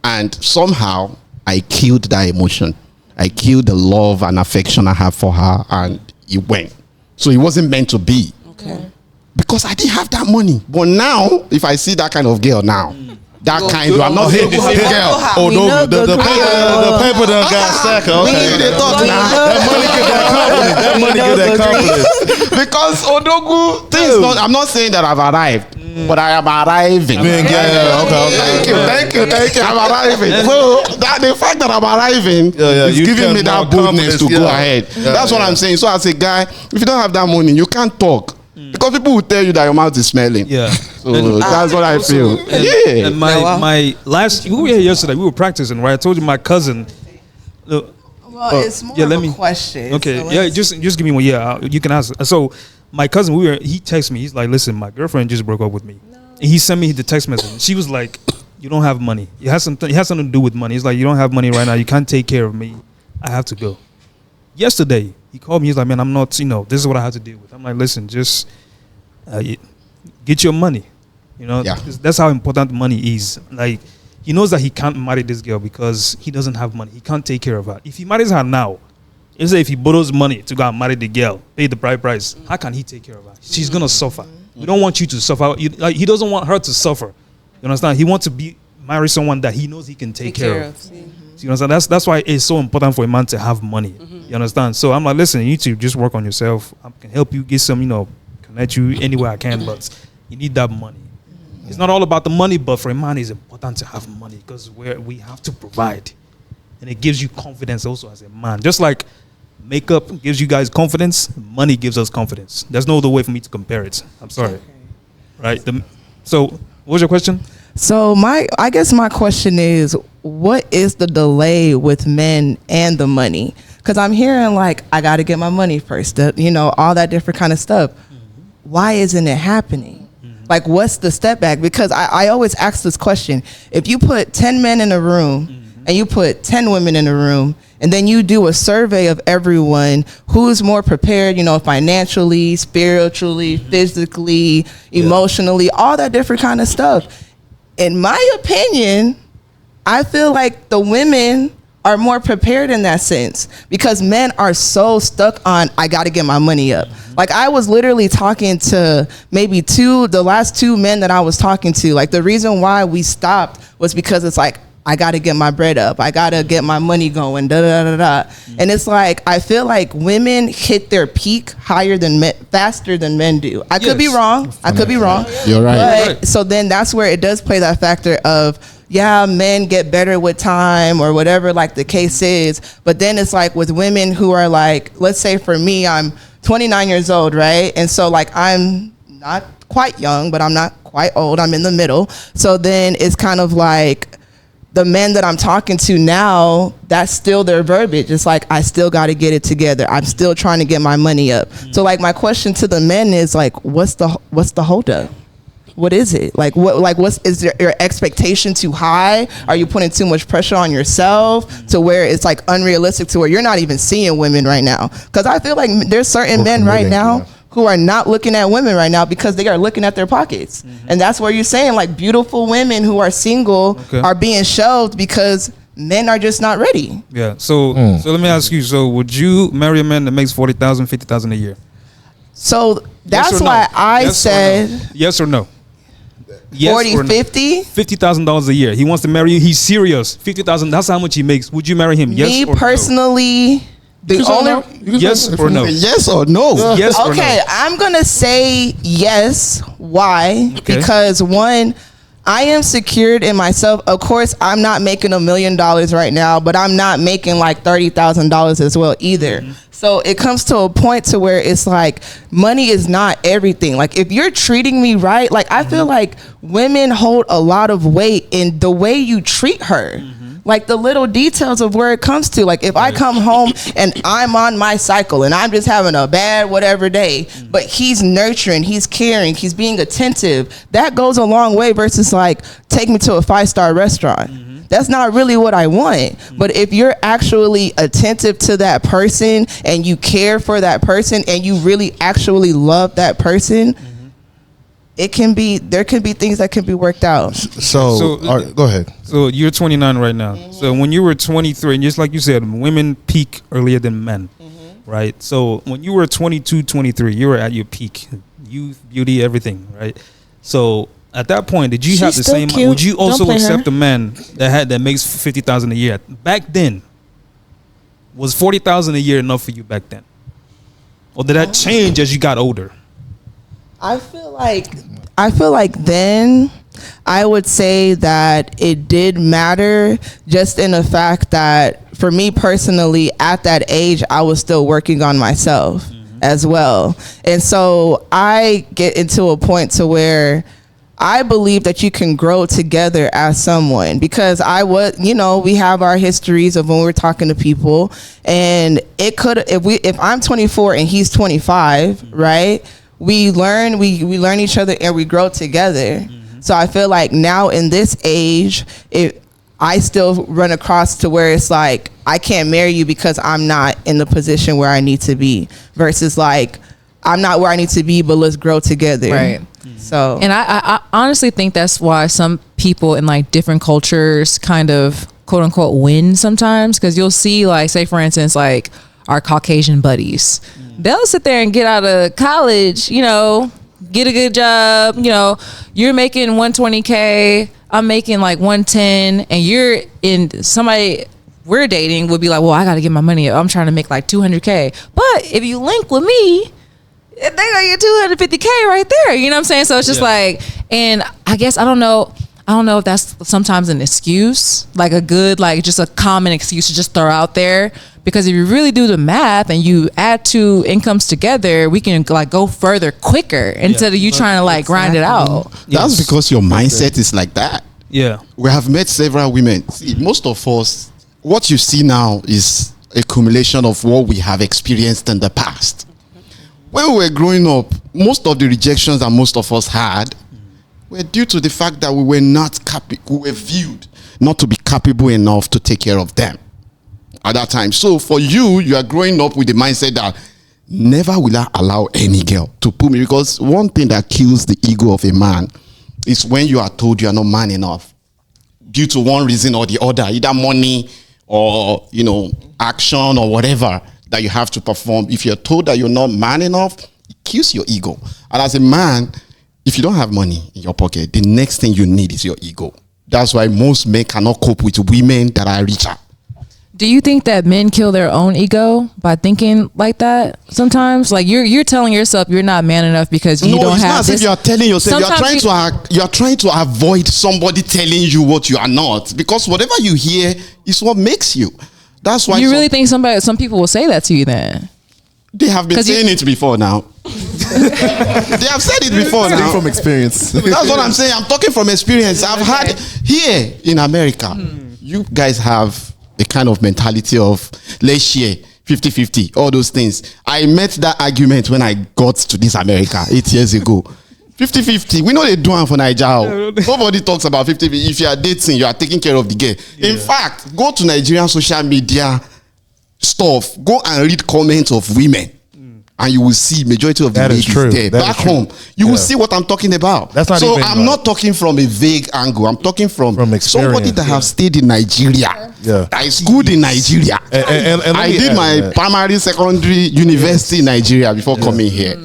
L: and somehow I killed that emotion. I killed the love and affection I have for her, and it went. So it wasn't meant to be.
I: Okay.
L: Because I didn't have that money. But now, if I see that kind of girl now, I'm not saying this girl.
H: Oh, no, the paper done got stacked. Okay. That money get that confidence.
L: Because Odogu, I'm not saying that I've arrived. But I am arriving.
H: Okay.
L: Thank you. I'm arriving. So the fact that I'm arriving is giving me that boldness to go ahead. That's what I'm saying. So as a guy, if you don't have that money, you can't talk. Because people will tell you that your mouth is smelling.
A: Yeah.
L: So that's what I feel.
A: And my last, we were here yesterday. We were practicing, right? I told you my cousin.
C: It's more of a question.
A: Okay.
C: So
A: just give me one. Yeah, you can ask. So my cousin, he texted me. He's like, listen, my girlfriend just broke up with me. And he sent me the text message. She was like, you don't have money. It has something to do with money. He's like, you don't have money right now. You can't take care of me. I have to go. Yesterday, he called me. He's like, man, I'm not, this is what I have to deal with. I'm like, listen, just get your money. That's how important money is. Like, he knows that he can't marry this girl because he doesn't have money. He can't take care of her. If he marries her now, let's say if he borrows money to go and marry the girl, pay the bride price, how can he take care of her? She's going to suffer. We don't want you to suffer. He doesn't want her to suffer. You understand? He wants to marry someone that he knows he can take care of. You understand? That's why it's so important for a man to have money. You understand? So I'm like, listen, you need to just work on yourself. I can help you get some, connect you anywhere I can, but you need that money. It's not all about the money, but for a man, it's important to have money because we have to provide. And it gives you confidence also as a man. Just like makeup gives you guys confidence, money gives us confidence. There's no other way for me to compare it. I'm sorry. Right? So what was your question?
C: So I guess my question is, what is the delay with men and the money? Because I'm hearing like, I got to get my money first, all that different kind of stuff. Why isn't it happening? Like, what's the step back? Because I always ask this question. If you put 10 men in a room and you put 10 women in a room, and then you do a survey of everyone who's more prepared, you know, financially, spiritually, physically, emotionally, all that different kind of stuff. In my opinion, I feel like the women are more prepared in that sense, because men are so stuck on, I got to get my money up. Like, I was literally talking to maybe the last two men that I was talking to. Like, the reason why we stopped was because it's like, I got to get my bread up. I got to get my money going, And it's like, I feel like women hit their peak higher than men, faster than men do. I could be wrong. I could be wrong.
L: You're right.
C: But, so then that's where it does play that factor of, yeah, men get better with time or whatever, like the case is. But then it's like with women who are like, let's say for me, I'm 29 years old, right? And so like, I'm not quite young, but I'm not quite old. I'm in the middle. So then it's kind of like, the men that I'm talking to now, that's still their verbiage. It's like, I still got to get it together. I'm still trying to get my money up. So like, my question to the men is like, what's the holdup? What is it? Like, is your expectation too high? Are you putting too much pressure on yourself to where it's like unrealistic, to where you're not even seeing women right now? Because I feel like there's certain men right now who are not looking at women right now because they are looking at their pockets. And that's where you're saying like beautiful women who are single are being shelved because men are just not ready.
A: Yeah. So let me ask you, so would you marry a man that makes 40,000, 50,000 a year?
C: So that's why I said
A: yes or no. Yes
C: 40,
A: or no?
C: 50?
A: $50,000 a year. He wants to marry you. He's serious. 50,000. That's how much he makes. Would you marry him? Yes
C: Me
A: or
C: personally,
A: no? Yes or no?
L: Yes or no?
A: Yes or no?
C: Okay, I'm gonna say yes. Why?
A: Okay.
C: Because one, I am secured in myself. Of course, I'm not making $1 million right now, but I'm not making like $30,000 as well either. So it comes to a point to where it's like, money is not everything. Like, if you're treating me right, like, I feel like women hold a lot of weight in the way you treat her. Like, the little details of where it comes to. Like, if I come home and I'm on my cycle and I'm just having a bad whatever day, but he's nurturing, he's caring, he's being attentive, that goes a long way versus like, take me to a 5-star restaurant. That's not really what I want. But if you're actually attentive to that person and you care for that person and you really actually love that person, there can be things that can be worked out.
K: So go ahead.
A: So you're 29 right now. So when you were 23, and just like you said, women peak earlier than men, right? So when you were 22, 23, you were at your peak, youth, beauty, everything, right? So at that point, did you have the same? Cute. Would you also accept a man that makes 50,000 a year back then? Was 40,000 a year enough for you back then, or did that change as you got older?
C: I feel like then I would say that it did matter, just in the fact that for me personally, at that age, I was still working on myself as well. And so I get into a point to where I believe that you can grow together as someone, because we have our histories of when we're talking to people, and it could, if I'm 24 and he's 25, right? We learn each other and we grow together. So I feel like now in this age, I still run across to where it's like, I can't marry you because I'm not in the position where I need to be, versus like, I'm not where I need to be, but let's grow together.
G: Right.
C: So,
G: and I honestly think that's why some people in like different cultures kind of quote unquote win sometimes, because you'll see, like, say for instance, like our Caucasian buddies, they'll sit there and get out of college, get a good job, you're making 120K, I'm making like 110, and you're in, somebody we're dating would be like, well, I got to get my money up, I'm trying to make like 200K. But if you link with me, they got your 250K right there. You know what I'm saying? So it's just like, and I guess I don't know if that's sometimes an excuse, like a good, like just a common excuse to just throw out there. Because if you really do the math and you add two incomes together, we can like go further quicker instead of you trying to like grind it out.
L: That's because your mindset is like that.
A: Yeah.
L: We have met several women. See, most of us, what you see now is a accumulation of what we have experienced in the past. When we were growing up, most of the rejections that most of us had were due to the fact that we were we were viewed not to be capable enough to take care of them at that time. So for you are growing up with the mindset that never will I allow any girl to put me, because one thing that kills the ego of a man is when you are told you are not man enough due to one reason or the other, either money or, action or whatever that you have to perform. If you're told that you're not man enough, it kills your ego. And as a man, if you don't have money in your pocket, the next thing you need is your ego. That's why most men cannot cope with women that are richer.
G: Do you think that men kill their own ego by thinking like that? Sometimes, like you're telling yourself you're not man enough because you don't have this.
L: You are telling yourself you are trying to avoid somebody telling you what you are not, because whatever you hear is what makes you. That's why
G: you really think some people will say that to you then.
L: They have been saying it before now. They have said it before now.
H: From experience.
L: That's what I'm saying. I'm talking from experience. I've had here in America. You guys have a kind of mentality of let's share 50-50, all those things. I met that argument when I got to this America 8 years ago. 50-50. We know they do it for Nigeria. Nobody talks about 50-50. If you are dating, you are taking care of the girl. In fact, go to Nigerian social media stuff. Go and read comments of women. And you will see majority of the ladies there. Back home, you will see what I'm talking about.
K: That's not
L: so I'm not talking from a vague angle. I'm talking from somebody that have stayed in Nigeria. That is good in Nigeria. And I did my primary, secondary, university in Nigeria before coming here.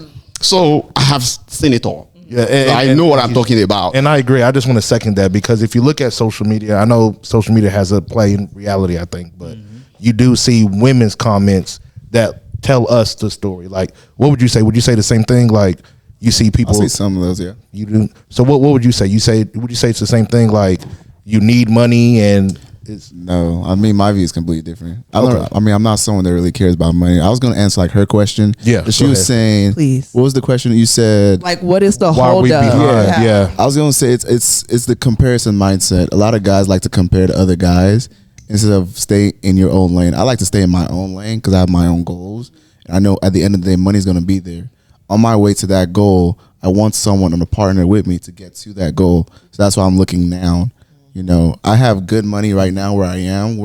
L: So I have seen it all. I know what I'm talking about.
K: And I agree. I just want to second that, because if you look at social media, I know social media has a play in reality, I think, but you do see women's comments that tell us the story. Like, what would you say? Would you say the same thing? Like, you see people.
H: I see some of those, yeah.
K: You do. So what would you say? Would you say it's the same thing? Like, you need money and it's
H: no. I mean, my view is completely different. I'm not someone that really cares about money. I was going to answer like her question.
K: Yeah,
H: but she was saying,
C: please.
H: What was the question you said?
C: Like, what is the hold up?
K: Yeah.
H: I was going to say it's the comparison mindset. A lot of guys like to compare to other guys instead of stay in your own lane. I like to stay in my own lane because I have my own goals. And I know at the end of the day, money's going to be there. On my way to that goal, I want someone and a partner with me to get to that goal. So that's why I'm looking down. I have good money right now where I am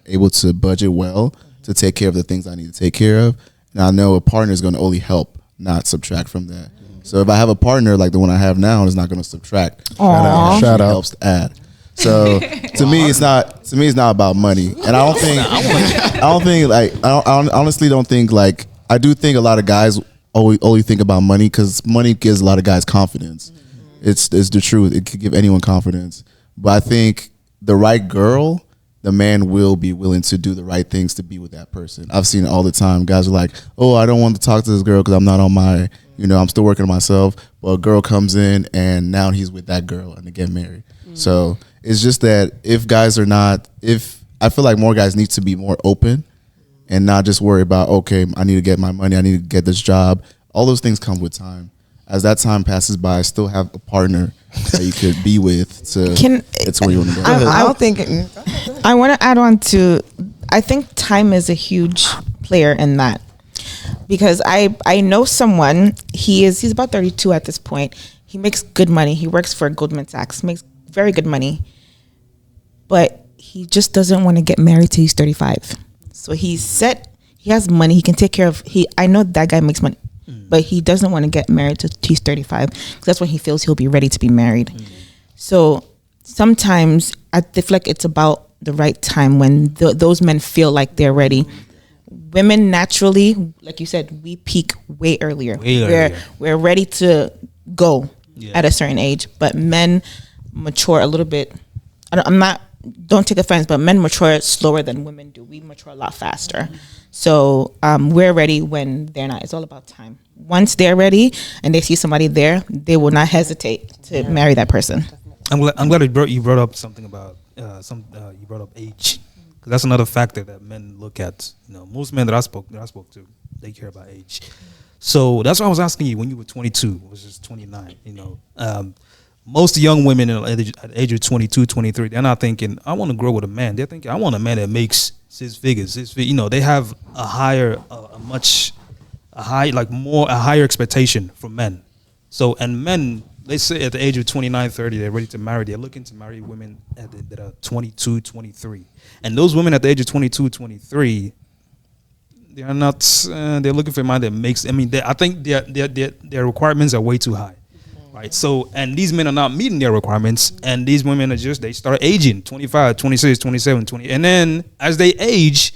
H: able to budget well to take care of the things I need to take care of. And I know a partner is going to only help, not subtract from that. So if I have a partner like the one I have now, it's not going to subtract. Shout out. Helps to add. So to me, it's not about money, and I honestly don't think like, I do think a lot of guys only think about money because money gives a lot of guys confidence. It's the truth. It could give anyone confidence, but I think the right girl, the man will be willing to do the right things to be with that person. I've seen it all the time. Guys are like, oh, I don't want to talk to this girl because I'm not on my, I'm still working on myself. But a girl comes in and now he's with that girl and they get married. So it's just that I feel like more guys need to be more open and not just worry about, okay, I need to get my money, I need to get this job. All those things come with time. As that time passes by, still have a partner that you could be with it's where you want to go.
C: I don't think
J: I want to add on to, I think time is a huge player in that, because I know someone, he's about 32 at this point. He makes good money. He works for Goldman Sachs, makes very good money, but he just doesn't want to get married till he's 35. So he's set, he has money, he can take care of, I know that guy makes money, but he doesn't want to get married till he's 35 because that's when he feels he'll be ready to be married. So sometimes I feel like it's about the right time when those men feel like they're ready. Women naturally, like you said, we peak way earlier. We're ready to go at a certain age, but men mature a little bit. Don't take offense, but men mature slower than women do. We mature a lot faster. So we're ready when they're not. It's all about time. Once they're ready and they see somebody there, they will not hesitate to marry that person.
A: I'm glad you brought up something about you brought up age, because that's another factor that men look at. Most men that I spoke to, they care about age. So that's why I was asking you when you were 22 versus 29. Most young women at the age of 22, 23, they're not thinking, I want to grow with a man. They're thinking, I want a man that makes six figures. They have a higher expectation from men. So, and men let's say at the age of 29, 30, they're ready to marry. They're looking to marry women that are 22, 23. And those women at the age of 22, 23, they are not, they're looking for a man that makes, I think their requirements are way too high. Right. So, and these men are not meeting their requirements, and these women are they start aging 25, 26, 27, 20. And then as they age,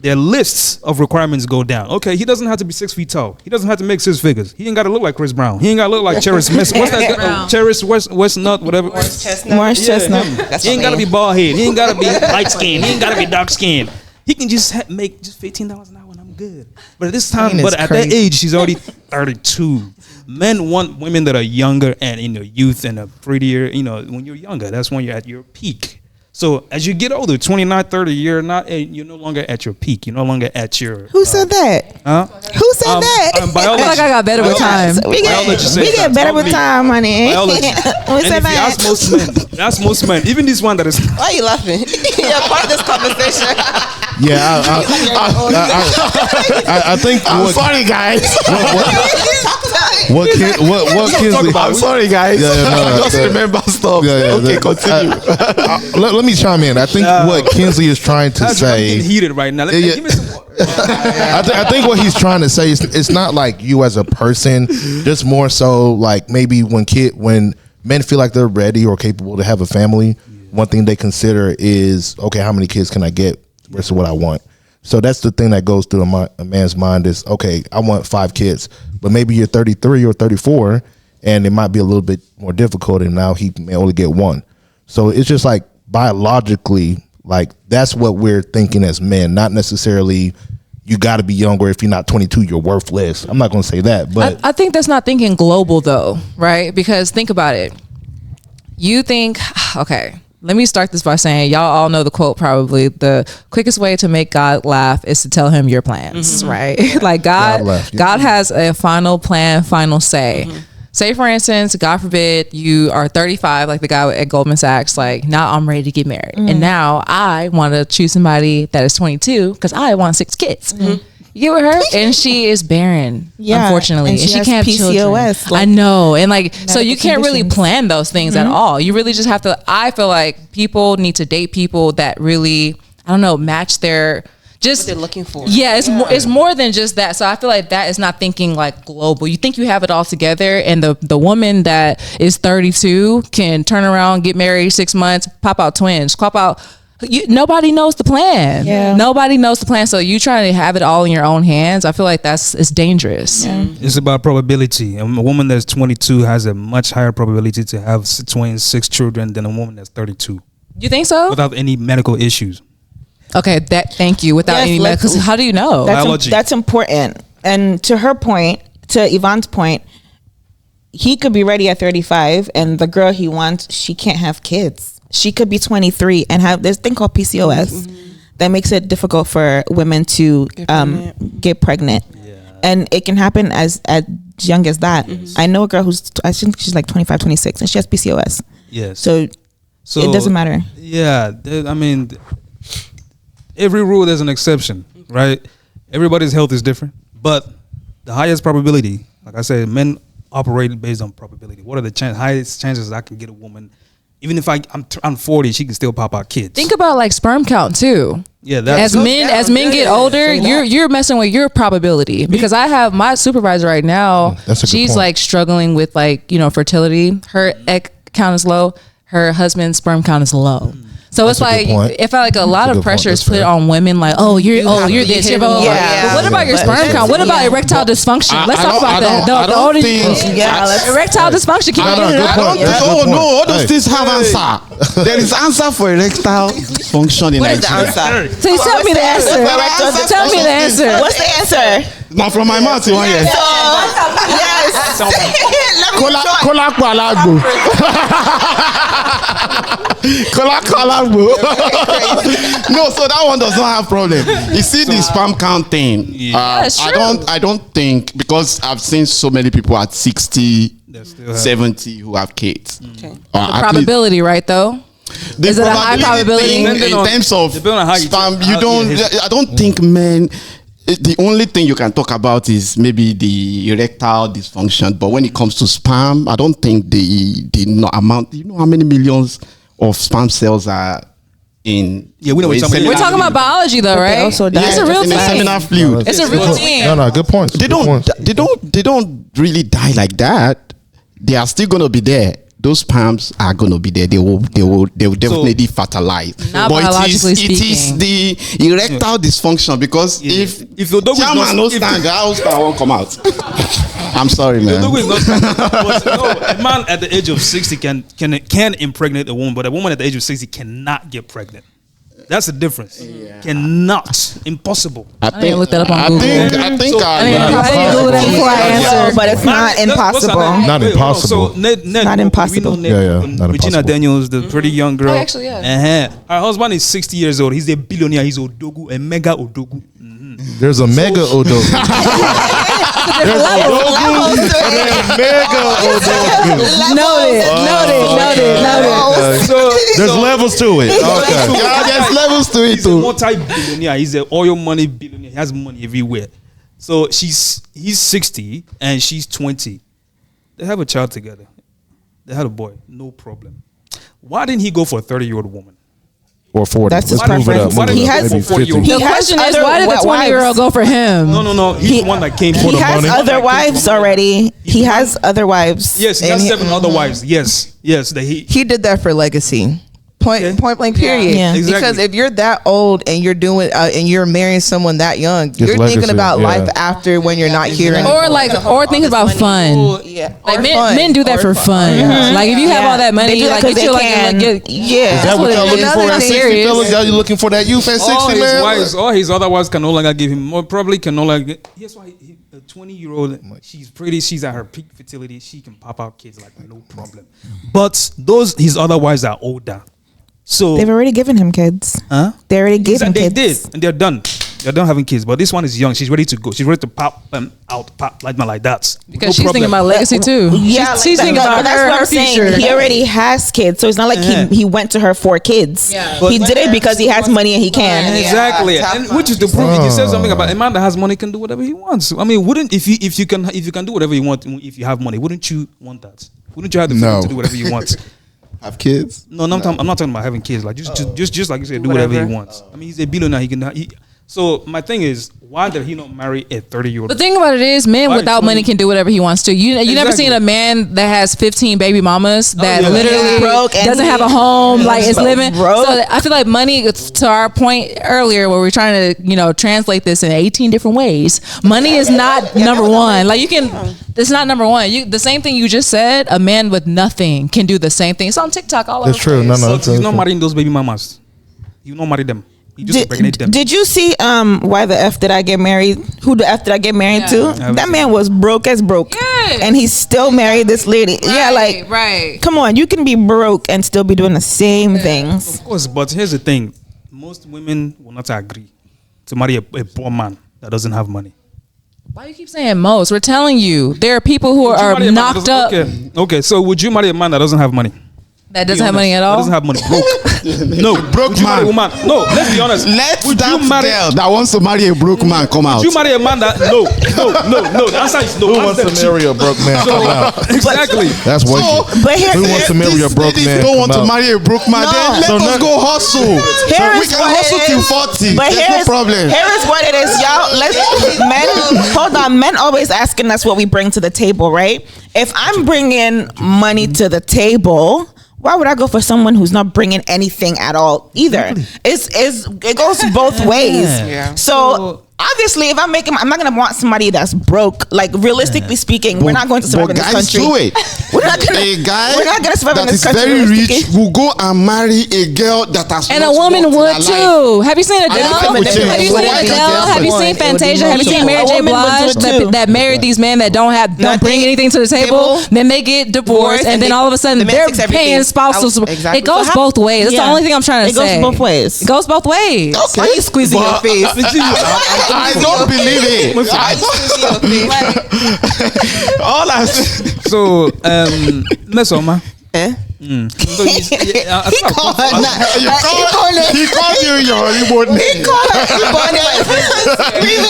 A: their lists of requirements go down. Okay, he doesn't have to be 6 feet tall. He doesn't have to make 6 figures. He ain't got to look like Chris Brown. He ain't got to look like Cherish Smith. What's that? Cherish Westnut, whatever.
J: Morris Chestnut.
A: He ain't got to be bald head. He ain't got to be light skinned. He ain't got to be dark skinned. He can just make just $15 an hour and I'm good. But at this time, at that age, she's already 32. Men want women that are younger and in their youth and are prettier. When you're younger, that's when you're at your peak. So as you get older, 29, 30, you're no longer at your peak. You're no longer at your.
J: Who said that?
A: Huh?
J: Who said that?
A: Biology.
G: I feel like I got better with time.
J: We get better with time, honey.
A: Biology. And if you ask most men, even this one that is.
I: Why are you laughing? You're part of this conversation.
K: Yeah, I think.
L: I'm sorry, guys.
K: What Kinsley?
L: I'm sorry, guys. I just remember stuff. Okay, continue.
K: Let me chime in. I think what Kinsley is trying to say.
A: I'm getting heated right now. Give me some water.
K: I think what he's trying to say is it's not like you as a person, just more so like maybe when men feel like they're ready or capable to have a family, one thing they consider is, okay, how many kids can I get versus what I want. So that's the thing that goes through a man's mind is, okay, I want 5 kids, but maybe you're 33 or 34 and it might be a little bit more difficult and now he may only get 1. So it's just like biologically, like that's what we're thinking as men, not necessarily you got to be younger. If you're not 22, you're worthless. I'm not going to say that, but
G: I think that's not thinking global though, right? Because think about it. You think, okay, let me start this by saying y'all all know the quote probably, the quickest way to make God laugh is to tell him your plans, right? Like God has a final plan, final say. Say for instance, God forbid you are 35, like the guy at Goldman Sachs, like now I'm ready to get married. And now I want to choose somebody that is 22 because I want 6 kids. You get with her? And she is barren, unfortunately. And she can't have PCOS. I know. And so you can't really plan those things at all. You really just have to, I feel like people need to date people that really, I don't know, match their, just
I: what they're looking for.
G: Yeah, it's more than just that. So I feel like that is not thinking like global. You think you have it all together, and the woman that is 32 can turn around, get married 6 months, pop out twins, nobody knows the plan. Yeah. Nobody knows the plan. So you trying to have it all in your own hands, I feel like it's dangerous. Yeah.
A: It's about probability. A woman that's 22 has a much higher probability to have twins, 6 children than a woman that's 32.
G: You think so?
A: Without any medical issues.
G: Okay, thank you. Without any medical, because how do you know?
J: That's important. And to her point, to Yvonne's point, he could be ready at 35, and the girl he wants, she can't have kids. She could be 23 and have this thing called PCOS that makes it difficult for women to get pregnant. Yeah. And it can happen as young as that. I know a girl I think she's like 25, 26, and she has PCOS.
A: Yes.
J: So it doesn't matter.
A: Yeah, I mean, every rule there's an exception, right? Everybody's health is different, but the highest probability, like I said, men operate based on probability. What are the highest chances I can get a woman? Even if I'm 40, she can still pop out kids.
G: Think about like sperm count too.
A: Yeah,
G: as men get older, you're messing with your probability. Because I have my supervisor right now. She's like struggling with fertility. Her egg count is low. Her husband's sperm count is low. So it's like, I feel like a lot of pressure is put on women, like, you're this, you're blah, blah, blah. But what about your sperm count? What about erectile dysfunction? Let's talk about that. Erectile dysfunction. Can you get it up?
L: All those things have answer. There is answer for erectile function in Nigeria.
G: So tell me the answer. Tell me the answer.
J: What's the answer?
L: Now from my mouth, you want yes.
J: Yes.
L: No, so that one does not have problem. You see the sperm count thing. I don't think, because I've seen so many people at 60, 70 who have kids.
G: Okay. The probability, right though? Is it a high probability?
L: In terms of sperm, I don't think men. the only thing you can talk about is maybe the erectile dysfunction. But when it comes to sperm, I don't think the amount. You know how many millions of sperm cells are in?
A: Yeah, we know.
G: We're talking about biology, though, right?
I: Also,
G: it's a real
L: in the
G: thing.
L: seminal fluid.
G: It's a real thing.
K: No, good points.
L: They don't really die like that. They are still gonna be there. Those sperms are gonna be there. They will definitely fertilize.
G: Not
L: but
G: biologically
L: it is the erectile dysfunction, because if
A: the dog
L: chairman no stand, the house won't come out. I'm sorry, man.
A: The dog is not but, no, a man at the age of 60 can impregnate a woman, but a woman at the age of 60 cannot get pregnant. That's the difference. Cannot. Impossible.
G: I didn't look that up on Google.
L: I think
G: I didn't Google that before I answered.
J: But it's not impossible.
K: Not impossible.
A: So Ned,
J: Not impossible.
K: Not
A: Regina
K: impossible.
A: Daniels, the pretty young girl.
G: Oh, actually, yeah.
A: Her husband is 60 years old. He's a billionaire. He's Odogu, a mega Odogu.
K: There's a mega Odogu. There's Odogu and a mega Odogu.
J: Noted.
K: There's levels to it. Okay.
L: Yeah, there's levels to it
A: He's a
L: too.
A: multi-billionaire. He's an oil money billionaire. He has money everywhere. So he's 60 and she's 20. They have a child together. They had a boy. No problem. Why didn't he go for a 30-year-old woman?
K: Or 40.
J: That's his
K: Let's move it up.
J: preference.
K: Move it
J: He
K: up.
J: has-
K: Maybe 50.
J: he
G: The question is,
J: other
G: why did the
J: wives.
G: 20-year-old go for him?
A: No. He's the one that came for
J: He
A: the
J: has
A: money.
J: other wives already. He has other wives.
A: Yes, he
C: And
A: has 7 other wives. Yes.
C: He did that for legacy. Point blank, period.
J: Yeah.
A: Exactly.
C: Because if you're that old and you're doing and you're marrying someone that young, you're
K: legacy,
C: thinking about
K: yeah.
C: life after when you're not here anymore.
G: Or thinking about fun.
C: Yeah,
G: Like
C: or
G: men,
C: fun.
G: men do that for fun. Like if you have all that money,
J: They do that
G: like
J: 'cause
G: you feel
J: they
G: like
J: can.
K: Is that what y'all looking for at 60,
G: serious.
K: fellas? Y'all looking for that youth at 60,
A: All
K: man?
A: his other wives can no longer give him more. Probably can no longer. Here's why a 20-year-old. She's pretty. She's at her peak fertility. She can pop out kids like no problem. But his other wives are older. So
J: They've already given him kids.
A: huh?
J: They already gave him
A: They
J: kids.
A: did, and they're done. They're done having kids. But this one is young. She's ready to go. She's ready to pop like that.
G: Because she's thinking about legacy too.
J: Yeah,
G: she's thinking about
J: that's
G: her
J: what I'm
G: future.
J: saying. He already has kids, so it's not like he went to her for kids.
G: Yeah.
J: He did it because he has money and he can.
A: Exactly, and which is the proof. You said something about a man that has money can do whatever he wants. I mean, wouldn't if you can do whatever you want if you have money? Wouldn't you want that? Wouldn't you have the freedom to do whatever you want?
H: Have kids?
A: No, I'm not talking about having kids. Like just like you said, do whatever he wants. I mean, he's a billionaire. So my thing is, why did he not marry a 30-year-old?
G: The thing about it is, men
A: Why
G: without
A: 20?
G: money can do whatever he wants to. You never
A: Exactly.
G: seen a man that has 15 baby mamas that
A: yeah.
G: literally
J: Broke and
G: doesn't have a home, like is living.
J: broke.
G: So I feel like money, to our point earlier, where we're trying to translate this in 18 different ways. Money is not number one. Like it's not number one. The same thing you just said. A man with nothing can do the same thing. It's on TikTok all over.
K: That's true. No,
A: So
K: it's
A: he's not marrying those baby mamas. You not marry them. He just impregnate them.
J: Did you see why the F did I get married? Who the F did I get married to? That man was broke as broke.
G: Yes.
J: And he still married this lady. Yeah, like
G: right.
J: come on, you can be broke and still be doing the same things.
A: Of course, but here's the thing: most women will not agree to marry a poor man that doesn't have money.
G: Why you keep saying most? We're telling you, there are people who
A: Would you
G: are
A: marry a man that
G: knocked
A: doesn't-
G: up
A: Okay. So would you marry a man that doesn't have money?
G: that doesn't have money at all.
A: That doesn't have money. Broke. No,
L: Broke
A: would you marry a
L: man.
A: woman? No, let's be honest.
L: Let
A: Would
L: that
A: you marry?
L: girl that wants to marry a broke man come out.
A: Would you marry a man that? No. The answer is no.
K: Who wants to marry a broke man? Come out.
A: Exactly.
K: That's wicked.
J: But here,
K: Who wants to marry a broke
L: Ladies
K: man?
L: don't want
K: Come
L: to
K: out.
L: marry a broke man.
J: No.
L: Then let
K: So
L: us
K: not-
L: go hustle.
J: Here
L: we
J: is
L: can
J: what
L: hustle
J: it
L: till
J: is.
L: 40.
J: But
L: There's no problem.
J: Here is what it is, y'all. Hold on. Men always asking us what we bring to the table, right? If I'm bringing money to the table, why would I go for someone who's not bringing anything at all either? It goes both ways.
A: Yeah.
J: So obviously, if I'm not gonna want somebody that's broke. Like realistically speaking, we're not going to survive in this
L: guys
J: country.
L: do it.
J: We're not gonna.
L: A guy
J: We're not gonna survive in
L: that
J: this
L: is
J: country.
L: very rich
J: realistically.
L: will go and marry a girl that has
G: And a
L: not
G: woman
L: worked in
G: would
L: her
G: too.
L: life.
G: Have you seen Adele?
L: women would
G: Have you
L: too.
G: seen
L: Why can't
G: Adele?
L: they
G: Have you
L: have
G: seen
C: one? It would be
G: Fantasia? Have you seen
C: multiple.
G: Mary
J: A
G: J.
J: woman would do
G: Blige
J: it too.
G: that married these men that don't bring anything to the table? Then they get divorced, and then all of a sudden
J: the man
G: they're
J: takes everything
G: paying spousal support.
J: Exactly.
G: It goes
J: So
G: both ways. That's the only thing I'm trying to
J: It
G: say.
J: goes both ways.
G: It goes both ways.
J: Why are you squeezing your face?
L: I don't believe it. All I
A: So, Mesoma, So I
L: He called you your Igbo name.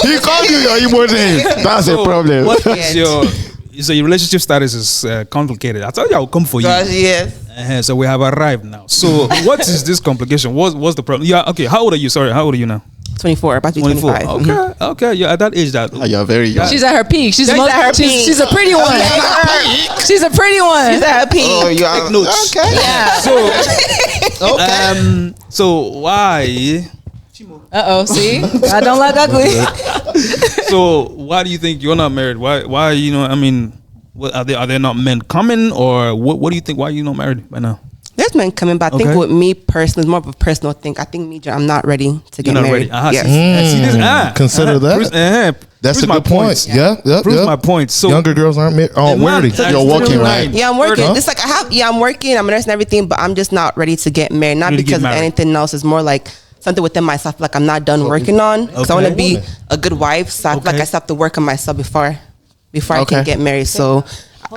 L: He called you your Igbo name. That's a problem.
A: What is your relationship status is complicated. I told you I'll come for you.
C: Gosh, yes.
A: So we have arrived now. So what is this complication? What's the problem? Yeah. Okay. How old are you? Sorry. How old are you now?
I: 24, about to be 25.
A: Okay. Okay. Yeah. At that age,
L: You're very young.
G: She's at her peak. She's
I: at her peak.
G: She's a pretty one. She's a pretty one.
I: She's at her peak.
L: Oh, you are okay.
I: Yeah.
A: So why?
G: See, I don't like ugly.
A: So why do you think you're not married? Why you know? I mean, what, are there not men coming, or what do you think? Why are you not married by now?
I: There's men coming, but I think with me personally, it's more of a personal thing. I think I'm not ready to get married.
A: Yes.
K: Consider that. That's a good point. Yeah.
A: Proves my point. So
K: younger girls aren't married. Oh, worthy.
L: You're working, right?
I: Yeah, I'm working. It's like I'm working. I'm a nurse and everything, but I'm just not ready to get married. Not because of anything else. It's more like something within myself, like I'm not done working on. Because I want to be a good wife. So I feel like I still have to work on myself before I can get married. So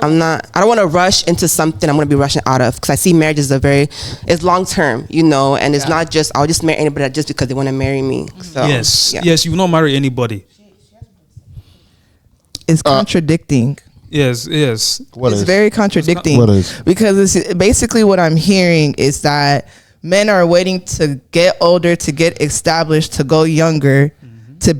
I: I don't want to rush into something I'm going to be rushing out of, because I see marriage as it's long term, and it's not just, I'll just marry anybody just because they want to marry me. So
A: yes, you will not marry anybody.
C: It's contradicting.
A: Yes.
C: It's very contradicting.
K: What is?
C: Because it's basically what I'm hearing is that men are waiting to get older, to get established, to go younger, to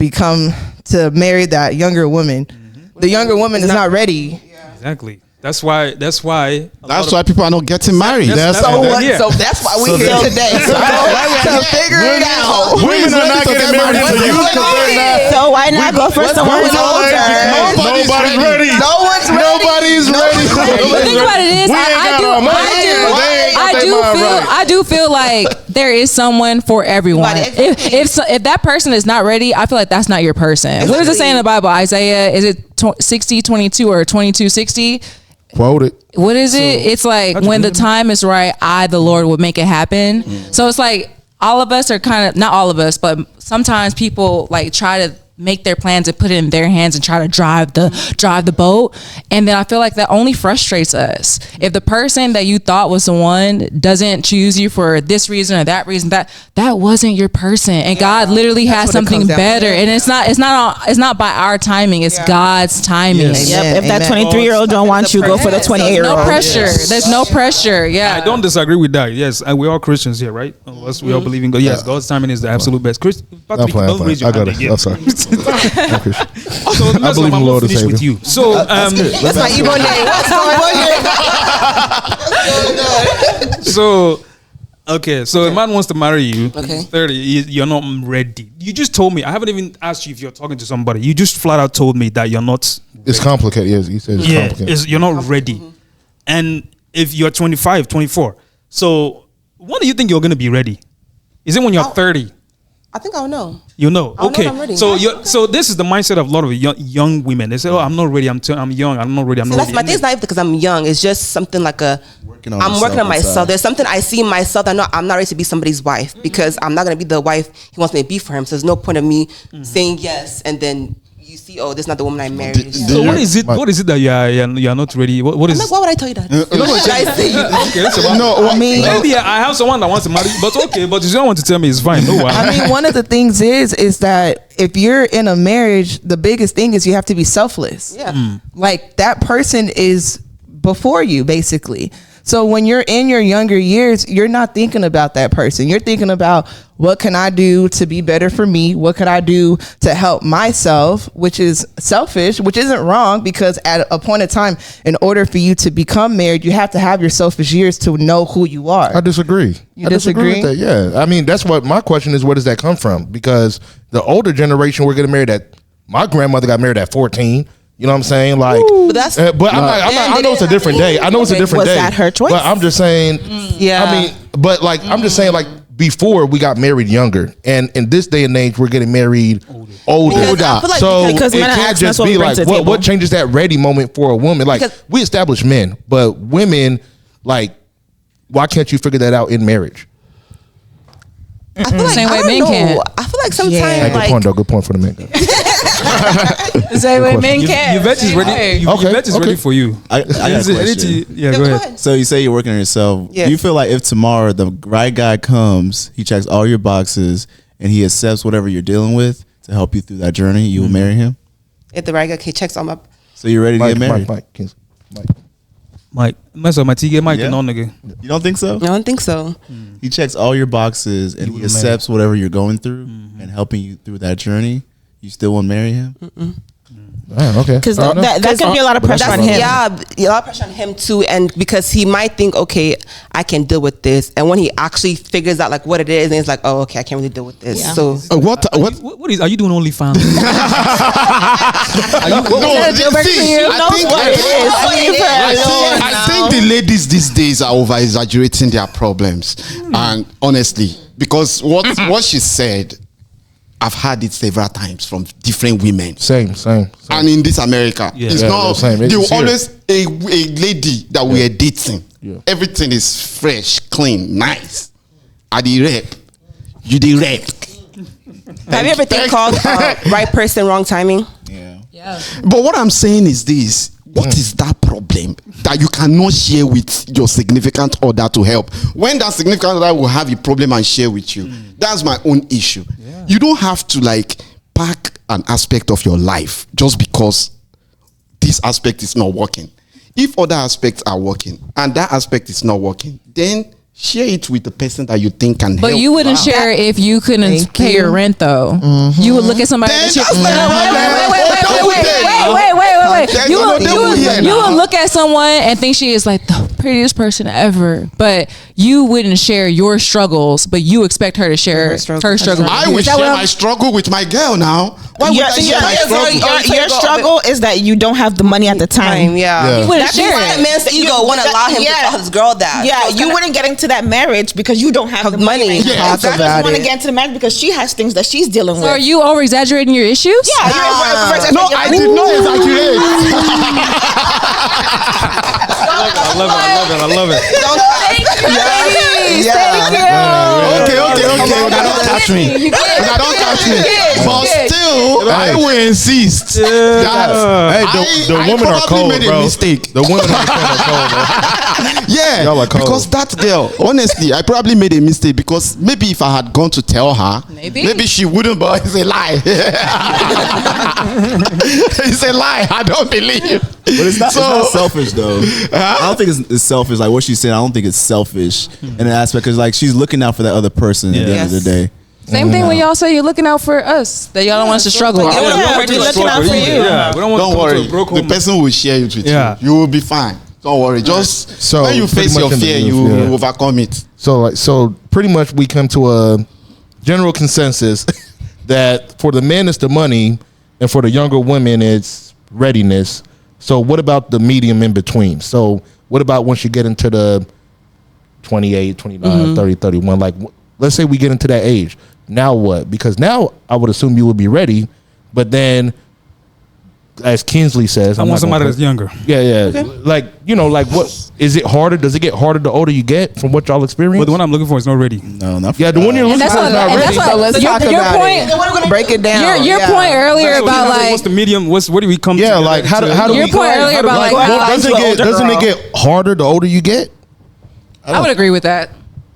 C: marry that younger woman. The younger woman is not ready.
A: Exactly. That's why
L: people are not getting married.
C: So that's why we're here today. To figure it out.
K: Women are not getting married to you.
J: So why not go for someone who's older?
K: Nobody's ready.
C: No one's ready.
K: Nobody's ready.
G: The thing about it is, I do feel like there is someone for everyone. If that person is not ready, I feel like that's not your person. What does it say in the Bible? Isaiah, is it 60:22 or 22:60?
K: Quote it.
G: What is it? It's like, when the time is right, the Lord will make it happen. So it's like, all of us are kind of, not all of us, but sometimes people like try to make their plans and put it in their hands and try to drive the boat. And then I feel like that only frustrates us. If the person that you thought was the one doesn't choose you for this reason or that reason, that wasn't your person. And God literally has something better. And it's not by our timing, it's God's timing.
J: Yes. Yep. If that 23-year-old don't want you, go for the 28-year-old.
G: No pressure. There's no pressure. Yeah.
A: I don't disagree with that. Yes. And we're all Christians here, right? Unless we all believe in God. Yes, God's timing is the absolute best. Patrick, don't raise your hand again.
K: I'm sorry.
A: So I believe in the Lord to save with you. So
C: that's my Igbo name. What's going on?
A: So a man wants to marry you. 30, you're not ready. You just told me. I haven't even asked you if you're talking to somebody. You just flat out told me that you're not.
K: It's complicated. Yes, you said it's complicated.
A: You're not ready. And if you're 25, 24, so when do you think you're going to be ready? Is it when you're 30?
I: I think I'll know.
A: You know, okay.
I: Know I'm ready.
A: So this is the mindset of a lot of young women. They say, "Oh, I'm not ready. I'm young. I'm not ready. I'm not ready."
I: My thing is not because I'm young. It's just something like I'm working on myself. There's something I see in myself that I'm not ready to be somebody's wife, because I'm not gonna be the wife he wants me to be for him. So there's no point of me saying yes and then you see, this is not the woman I married.
A: So what is it? What is it that you're not ready? What is?
I: Like, why would I tell you that? What should I say?
A: Maybe I have someone that wants to marry, but okay, but you don't want to tell me, it's fine. No why.
C: I mean, one of the things is that if you're in a marriage, the biggest thing is you have to be selfless.
I: Yeah.
C: Like, that person is before you, basically. So when you're in your younger years, you're not thinking about that person. You're thinking about, what can I do to be better for me? What can I do to help myself? Which is selfish, which isn't wrong, because at a point in time, in order for you to become married, you have to have your selfish years to know who you are.
K: I disagree.
C: You disagree
K: with that. Yeah. I mean, that's what my question is. Where does that come from? Because the older generation, we're getting married at, my grandmother got married at 14. You know what I'm saying? Like, I know it's a different day. I know it's a different day.
J: Was that her choice?
K: But I'm just saying, I mean, but like, I'm just saying, like, before we got married younger, and in this day and age, we're getting married older. So it can't just be like, what changes that ready moment for a woman? Like, we establish men, but women, like, why can't you figure that out in marriage?
I: I feel like
G: Same way
I: I don't
G: men
I: know.
G: can.
I: I feel like sometimes
K: Hey, good point, though. Good point for the men.
G: The same way men can.
A: Your vet is ready. Your vet is ready for you.
H: I got a question.
A: Yeah, go ahead.
H: So you say you're working on yourself.
I: Yes.
H: Do you feel like if tomorrow the right guy comes, he checks all your boxes, and he accepts whatever you're dealing with to help you through that journey, you will marry him?
I: if the right guy checks on my.
H: So you're ready to get married?
A: Mike, mess up my TG Mike,
H: Yeah.
A: no nigga.
H: You don't think so?
I: I don't think so.
H: He checks all your boxes and he accepts whatever you're going through and helping you through that journey. You still won't marry him?
K: Okay.
J: Because that can be a lot of pressure on him.
I: Yeah, a lot of pressure on him too, and because he might think, okay, I can deal with this, and when he actually figures out like what it is, and he's like, oh, okay, I can't really deal with this.
J: Yeah.
I: So
A: What is? Are you doing OnlyFans?
L: No, I think the ladies these days are over exaggerating their problems, and honestly, because what she said, I've heard it several times from different women.
K: Same.
L: And in this America, it's not.
K: same.
L: They will
K: It's here.
L: always a lady that we are dating.
K: Yeah.
L: Everything is fresh, clean, nice. At the rep, you the rep.
I: have you ever think called right person, wrong timing?
G: Yeah.
L: But what I'm saying is this: what is that problem that you cannot share with your significant other to help? When that significant other will have a problem and share with you, that's my own issue. You don't have to like pack an aspect of your life just because this aspect is not working. If other aspects are working and that aspect is not working, then share it with the person that you think can help.
G: But you wouldn't share it if you couldn't pay your rent, though. You would look at somebody.
L: Then
G: That you,
L: that's not
G: wait. You would look at someone and think she is like the prettiest person ever, but you wouldn't share your struggles, but you expect her to share her struggles.
L: I will share my struggle with my girl now. Why would I share my struggle?
J: Your struggle is that you don't have the money at the time.
I: Yeah.
G: You wouldn't
I: That's
G: share
I: why
G: it.
I: a man's ego won't allow him to tell his girl that.
J: Yeah, you wouldn't get into that marriage because you don't have the money.
I: Yeah.
J: Right?
I: Talk
J: Girl doesn't
I: about
J: want to
I: it.
J: get into the marriage because she has things that she's dealing
G: So
J: with.
G: are you over exaggerating your issues?
J: Yeah,
L: No, I did not exaggerate.
A: I love it.
G: Thank you.
L: Okay. Now don't touch me. But still, I will insist that
K: The women are
L: probably
K: cold,
L: made a
K: bro.
L: mistake.
K: The women are cold, bro.
L: Yeah,
K: Y'all are cold.
L: because that girl, honestly, I probably made a mistake because maybe if I had gone to tell her, maybe she wouldn't, but it's a lie. It's a lie. I don't believe.
H: But it's not selfish though. I don't think it's selfish. Like what she said, I don't think it's selfish in an aspect because like she's looking out for that other person at the end of the day.
G: Same thing when y'all say you're looking out for us, that y'all don't want us to struggle.
J: Yeah, we're looking out for you.
A: Yeah, we don't want
L: Don't
A: to come
L: worry.
A: to a broke
L: The
A: home.
L: person will share it with you. You will be fine. Don't worry. Just
K: So,
L: when you
K: pretty
L: face
K: much
L: your
K: in the
L: fear,
K: booth,
L: you
K: yeah.
L: overcome it.
K: So pretty much we come to a general consensus that for the men it's the money, and for the younger women it's readiness. So what about the medium in between? So what about once you get into the 28, 29, 30, 31? Like let's say we get into that age. Now what? Because now I would assume you would be ready, but then as Kinsley says,
A: I want somebody that's younger.
K: Yeah. Okay. Like, what is it harder? Does it get harder the older you get from what y'all experience?
A: But the one I'm looking for is not ready.
H: No, not for
K: the one you're looking for is not ready.
C: So let's talk about it. Break it down.
G: Your point earlier about like
A: what's the medium? Where do we come?
K: Yeah,
A: to
K: like how do
G: your
K: we
G: point earlier about like
K: doesn't it get harder the older you get?
G: I would agree with that.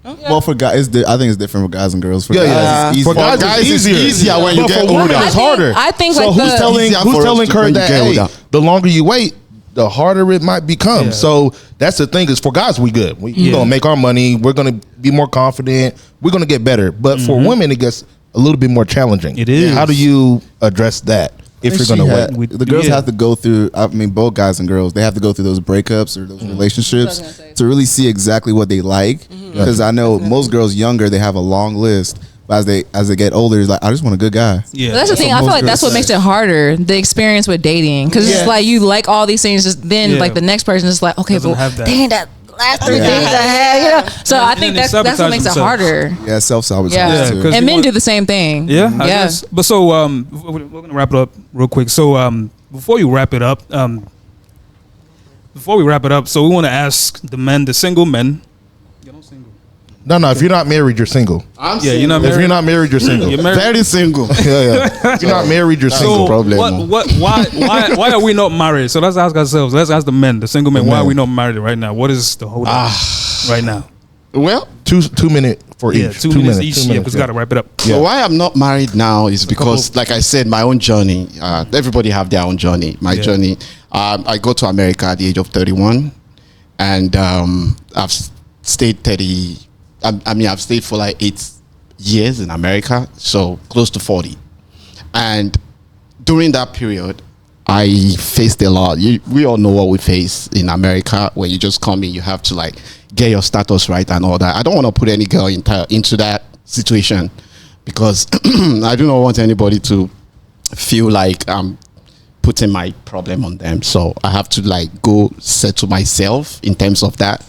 H: Well, for guys, I think it's different for guys and girls. For
K: Yeah,
H: guys, it's
K: for
H: easier.
K: guys it's easier
L: when you
K: but
L: get
K: for women
L: older.
K: it's harder.
G: I think
K: so
G: like
K: who's telling
L: Easier for us
K: her
L: when you
K: that
L: get
K: hey,
L: older.
K: the longer you wait, the harder it might become.
A: Yeah.
K: So that's the thing is for guys we good. We're gonna make our money. We're gonna be more confident. We're gonna get better. But for women, it gets a little bit more challenging.
A: It is.
K: How do you address that if you're gonna wait?
H: The girls have to go through. I mean, both guys and girls, they have to go through those breakups or those relationships to really see exactly what they like. Because I know most girls younger, they have a long list. But as they get older, it's like I just want a good guy.
A: Yeah,
G: But that's the thing. I feel like that's what makes it harder, the experience with dating, because it's like you like all these things, just then like the next person is like, okay, but dang, that last 3 things I had, So I think that's what makes it harder.
H: Yeah, self-sabotage.
G: Yeah,
H: too.
G: and men do the same thing.
A: Yeah, I guess. But so we're gonna wrap it up real quick. So before we wrap it up, so we want to ask the men, the single men.
K: No. If you're not married, you're single.
A: You're not married.
K: If you're not married, you're single.
A: You're married.
H: Very single.
K: Yeah. If you're not married, you're single.
A: So why are we not married? So let's ask ourselves. Let's ask the men, the single men. Why are we not married right now? What is the hold up right now?
L: Well,
K: 2 minutes for each.
A: 2 minutes each. Yeah, because we gotta wrap it up.
L: So why I'm not married now is because, like I said, my own journey. Everybody have their own journey. My journey. I go to America at the age of 31, and I've stayed 30. I've stayed for like 8 years in America, so close to 40. And during that period, I faced a lot. We all know what we face in America. When you just come in, you have to like get your status right and all that. I don't want to put any girl into that situation because I do not want anybody to feel like I'm putting my problem on them. So I have to like go settle myself in terms of that.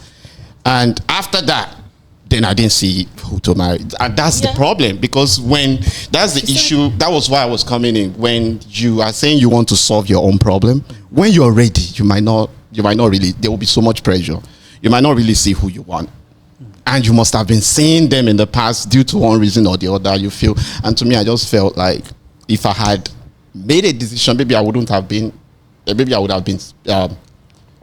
L: And after that, then I didn't see who to marry. And that's the problem, because when that's the issue, that was why I was coming in. When you are saying you want to solve your own problem, when you're ready, you might not really, there will be so much pressure. You might not really see who you want. And you must have been seeing them in the past due to one reason or the other, you feel. And to me, I just felt like if I had made a decision, maybe I would have been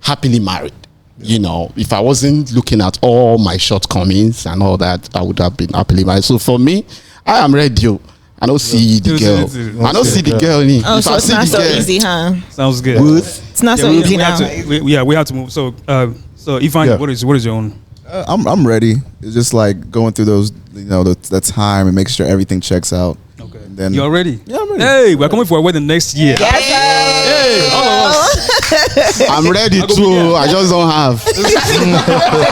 L: happily married. You know, if I wasn't looking at all my shortcomings and all that, I would have been happily married. So for me, I am ready. I don't see the girl. I don't see the girl.
J: Oh, so it's not so easy, huh?
A: Sounds good.
J: It's not so easy now.
A: We have to move. So Ifeanyi, what is your own?
H: I'm ready. It's just like going through those, the time and making sure everything checks out.
A: Okay.
H: And then
A: you all ready?
H: Yeah, I'm ready.
A: Hey, we're coming for a wedding next year. Hey, all of us.
L: I'm ready too. I just don't have.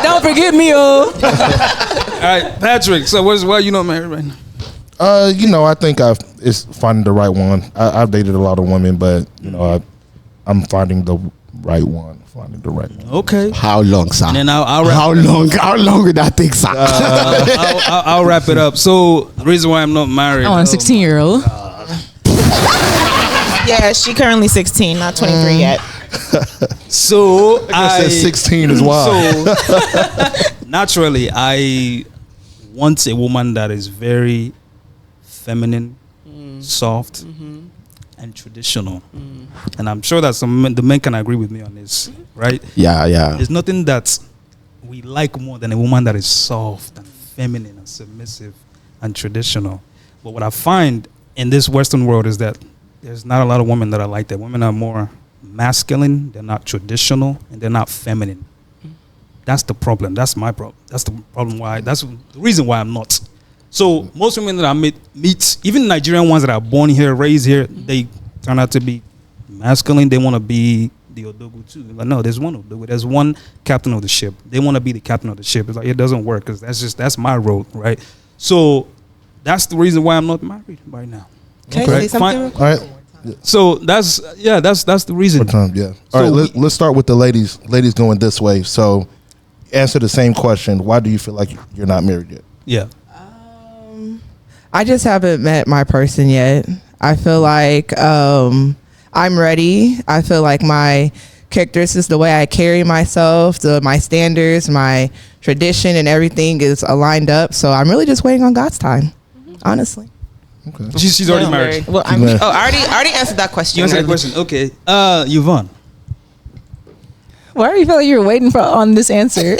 G: Don't forget me,
A: All right, Patrick. So why are you not married right now?
K: I think it's finding the right one. I've dated a lot of women, but I'm finding the right one.
A: Okay.
L: How long, sir?
A: And then I'll wrap
L: How long would that take, sir?
A: I'll wrap it up. So the reason why I'm not married.
G: I want a 16-year-old.
J: Yeah, she currently 16, not 23 yet.
A: So
K: I said 16 as well.
A: So naturally, I want a woman that is very feminine, soft, and traditional. And I'm sure that the men can agree with me on this, right?
L: Yeah.
A: There's nothing that we like more than a woman that is soft and feminine and submissive and traditional. But what I find in this Western world is that there's not a lot of women that are like that. Women are more masculine, they're not traditional, and they're not feminine. That's the problem. That's my problem. That's the problem that's the reason why I'm not. So most women that I meet, even Nigerian ones that are born here, raised here, they turn out to be masculine. They want to be the Odogu too. Like, no, there's one Odogu. There's one captain of the ship. They want to be the captain of the ship. It's like, it doesn't work because that's my role, right? So that's the reason why I'm not married right now.
I: Can I say something?
K: All right.
A: So that's the reason.
K: Yeah. All right. Let's start with the ladies. Ladies going this way. So answer the same question. Why do you feel like you're not married yet?
A: Yeah.
C: I just haven't met my person yet. I feel like I'm ready. I feel like my characteristics, the way I carry myself, my standards, my tradition, and everything is aligned up. So I'm really just waiting on God's time, honestly.
A: Okay. She's already married.
I: Well, I already answered that question.
A: You answered the question. Okay. Yvonne.
G: Why do you feel like you're waiting on this answer?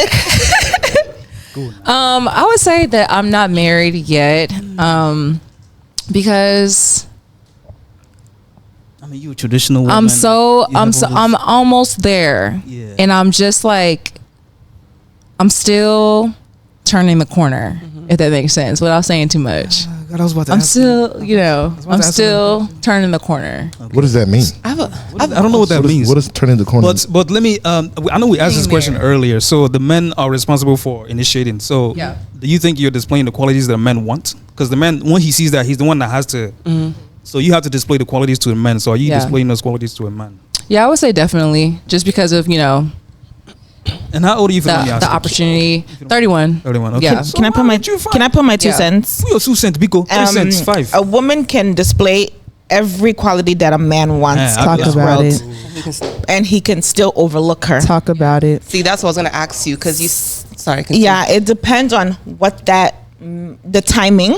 G: I would say that I'm not married yet, because
A: I mean, you a traditional woman.
G: I'm almost there, and I'm just like, I'm still turning the corner, if that makes sense, without saying too much.
A: God, I was about to
G: I'm
A: ask
G: still, I'm still turning the corner.
K: Okay. What does that mean?
A: I don't know what that means.
K: What is turning the corner?
A: But let me. I know we asked this question earlier. So the men are responsible for initiating. So do you think you're displaying the qualities that men want? Because the man, when he sees that, he's the one that has to. So you have to display the qualities to a man. So are you displaying those qualities to a man?
G: Yeah, I would say definitely, just because of
A: And how old are you for
G: the opportunity? 31.
A: 31. Okay.
J: Yeah.
A: So
J: Can I put my 2 cents?
A: Your 2 cents, Biko. 3 cents, 5.
J: A woman can display every quality that a man wants.
C: Talk about it.
J: And he can still overlook her.
C: Talk about it.
I: See, that's what I was gonna ask you, because Sorry. Continue.
J: Yeah, it depends on what the timing,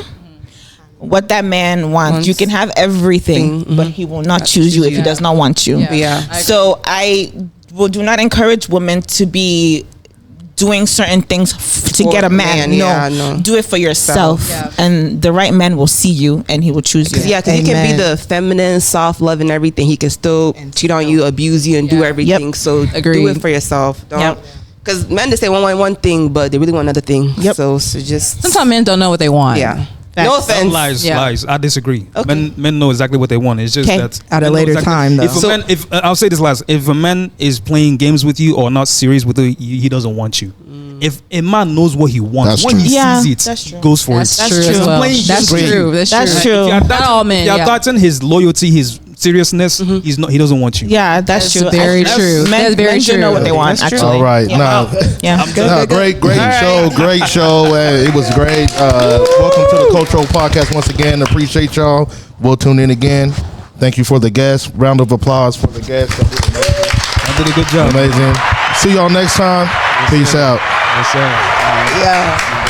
J: what that man wants. You can have everything, but he will not choose you if he does not want you.
I: Yeah.
J: So I do not encourage women to be doing certain things to get a man. No, do it for yourself, and the right man will see you and he will choose you.
I: Yeah, because he can be the feminine, soft, loving everything. He can still cheat on you, abuse you, and do everything.
J: Yep.
I: So do it for yourself. Because men, they say one thing, but they really want another thing.
J: Yep.
I: So just
G: Sometimes men don't know what they want.
I: Yeah.
J: Facts.
I: No offense.
A: Lies. I disagree.
I: Okay.
A: Men know exactly what they want. It's just that
C: at a
A: men know
C: later time, though.
A: If I'll say this last, if a man is playing games with you or not serious with you, he doesn't want you. If a man knows what he wants, when he sees it, he goes for it.
G: That's true as well. That's true.
J: That's true.
G: Not all men.
A: You're doubting his loyalty, his seriousness. He doesn't want you.
J: Yeah, that's true.
G: Very true.
J: Men,
G: That's very
J: men do
G: true.
J: know what they want.
I: That's true.
J: Actually.
K: All right. Now, great show. Great show. It was great. Welcome to the Cultural Podcast once again. Appreciate y'all. We'll tune in again. Thank you for the guests. Round of applause for the guests.
A: I did a good job.
K: Amazing. See y'all next time. Peace out.
A: Yes, sir.
I: Yeah.